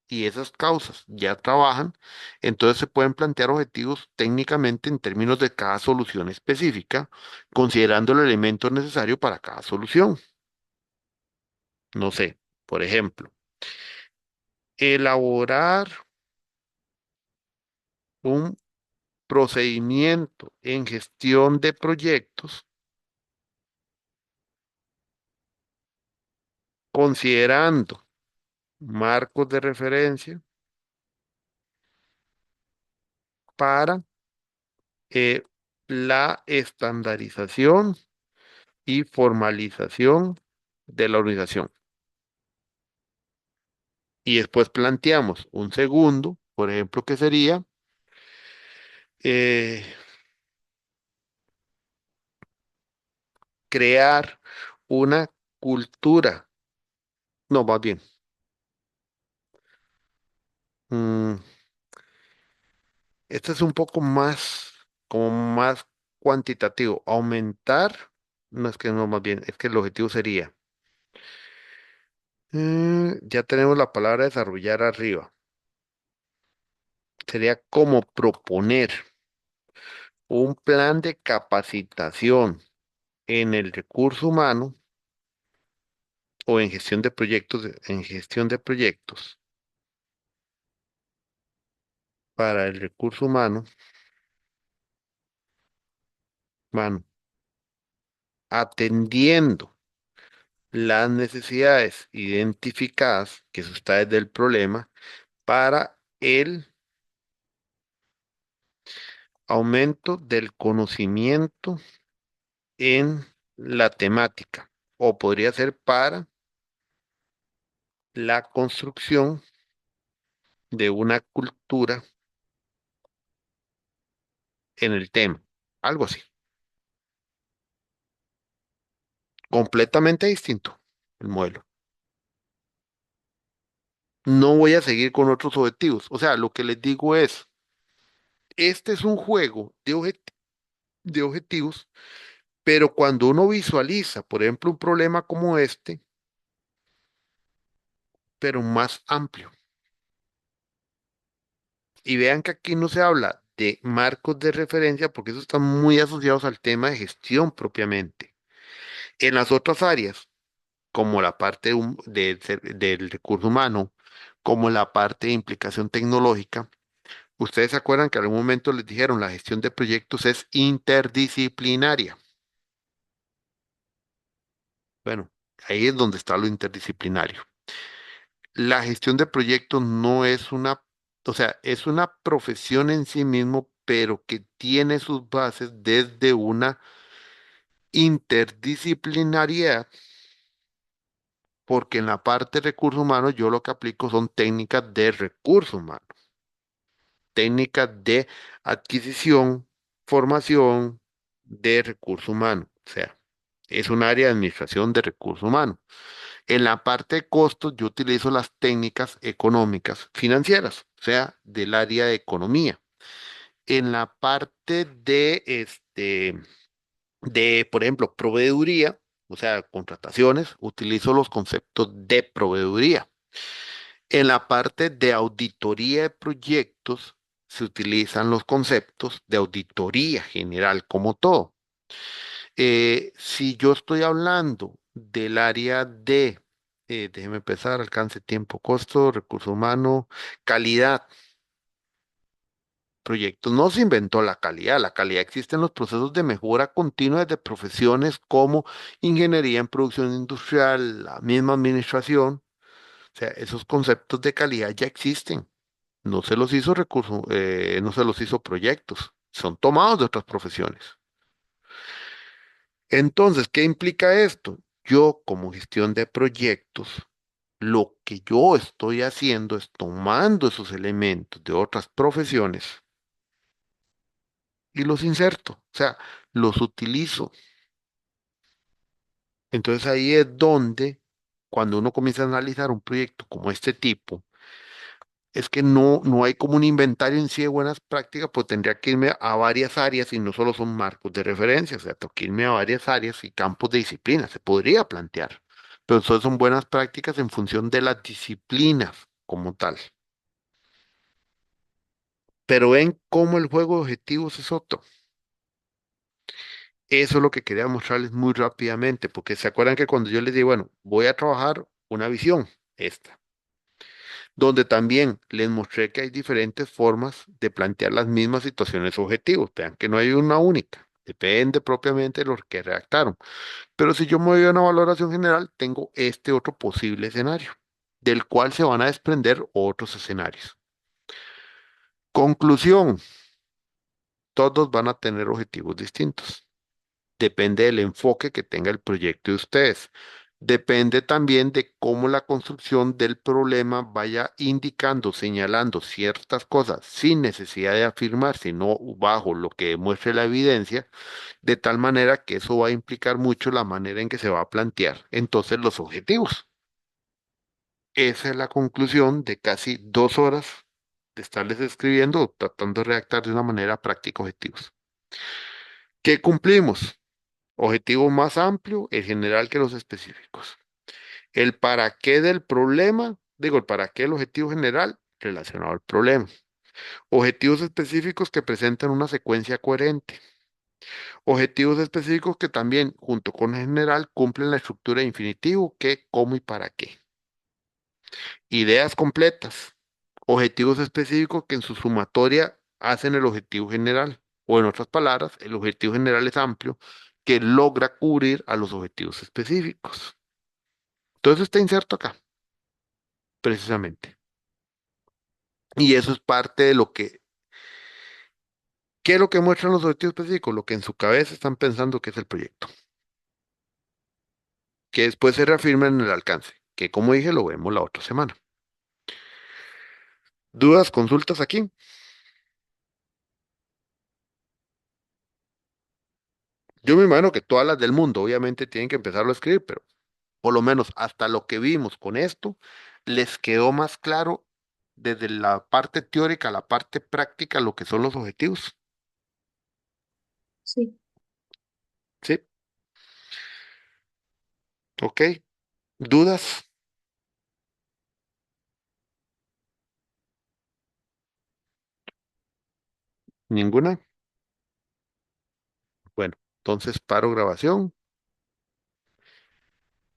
y esas causas ya trabajan, entonces se pueden plantear objetivos técnicamente en términos de cada solución específica, considerando el elemento necesario para cada solución. No sé, por ejemplo, elaborar un procedimiento en gestión de proyectos considerando marcos de referencia para eh, la estandarización y formalización de la organización. Y después planteamos un segundo, por ejemplo, que sería eh, crear una cultura. No, más bien. mm, Esto es un poco más, como más cuantitativo. Aumentar, no es que no, más bien, es que el objetivo sería, ya tenemos la palabra desarrollar arriba. Sería como proponer un plan de capacitación en el recurso humano o en gestión de proyectos, para el recurso humano, atendiendo las necesidades identificadas, que eso está desde el problema, para el aumento del conocimiento en la temática, o podría ser para la construcción de una cultura en el tema, algo así. completamente distinto el modelo. No voy a seguir con otros objetivos. O sea, lo que les digo es, este es un juego de objetivos, pero cuando uno visualiza, por ejemplo, un problema como este, pero más amplio, y vean que aquí no se habla de marcos de referencia, porque eso está muy asociados al tema de gestión propiamente. En las otras áreas, como la parte del recurso humano, como la parte de implicación tecnológica, ustedes se acuerdan que en algún momento les dijeron la gestión de proyectos es interdisciplinaria. Bueno, ahí es donde está lo interdisciplinario. La gestión de proyectos no es una, o sea, es una profesión en sí mismo, pero que tiene sus bases desde una interdisciplinariedad, porque en la parte de recursos humanos yo lo que aplico son técnicas de recursos humanos, técnicas de adquisición, formación de recursos humanos, o sea, es un área de administración de recursos humanos. En la parte de costos, yo utilizo las técnicas económicas financieras, o sea, del área de economía. En la parte por ejemplo, proveeduría, o sea, contrataciones, utilizo los conceptos de proveeduría. En la parte de auditoría de proyectos, se utilizan los conceptos de auditoría general como todo. Si yo estoy hablando del área déjeme empezar, alcance, tiempo, costo, recurso humano, calidad, proyectos, no se inventó la calidad existe en los procesos de mejora continua de profesiones como ingeniería en producción industrial, la misma administración, o sea, esos conceptos de calidad ya existen, no se los hizo proyectos, son tomados de otras profesiones. Entonces, ¿qué implica esto? Yo, como gestión de proyectos, lo que yo estoy haciendo es tomando esos elementos de otras profesiones y los inserto, o sea, los utilizo. Entonces ahí es donde, cuando uno comienza a analizar un proyecto como este tipo, es que no hay como un inventario en sí de buenas prácticas, pues tendría que irme a varias áreas y no solo son marcos de referencia, o sea, tengo que irme a varias áreas y campos de disciplina, se podría plantear, pero eso son buenas prácticas en función de las disciplinas como tal. Pero ven cómo el juego de objetivos es otro. Eso es lo que quería mostrarles muy rápidamente, porque se acuerdan que cuando yo les digo, bueno, voy a trabajar una visión, esta, donde también les mostré que hay diferentes formas de plantear las mismas situaciones objetivos. Vean que no hay una única, depende propiamente de los que redactaron. Pero si yo me voy a una valoración general, tengo este otro posible escenario, del cual se van a desprender otros escenarios. Conclusión, todos van a tener objetivos distintos. Depende del enfoque que tenga el proyecto de ustedes. Depende también de cómo la construcción del problema vaya indicando, señalando ciertas cosas sin necesidad de afirmar, sino bajo lo que demuestre la evidencia, de tal manera que eso va a implicar mucho la manera en que se va a plantear entonces los objetivos. Esa es la conclusión de casi 2 horas de estarles escribiendo o tratando de redactar de una manera práctica objetivos. ¿Qué cumplimos? Objetivo más amplio, el general que los específicos. El para qué del problema, digo, el para qué del objetivo general relacionado al problema. Objetivos específicos que presentan una secuencia coherente. Objetivos específicos que también, junto con el general, cumplen la estructura de infinitivo, qué, cómo y para qué. Ideas completas. Objetivos específicos que en su sumatoria hacen el objetivo general. O en otras palabras, el objetivo general es amplio que logra cubrir a los objetivos específicos. Todo eso está inserto acá, precisamente. Y eso es parte de ¿qué es lo que muestran los objetivos específicos? Lo que en su cabeza están pensando que es el proyecto, que después se reafirma en el alcance, que como dije, lo vemos la otra semana. ¿Dudas, consultas aquí? Yo me imagino que todas las del mundo obviamente tienen que empezarlo a escribir, pero por lo menos hasta lo que vimos con esto, les quedó más claro desde la parte teórica a la parte práctica lo que son los objetivos. Sí. ¿Sí? ¿Ok? ¿Dudas? ¿Ninguna? Bueno, entonces paro grabación.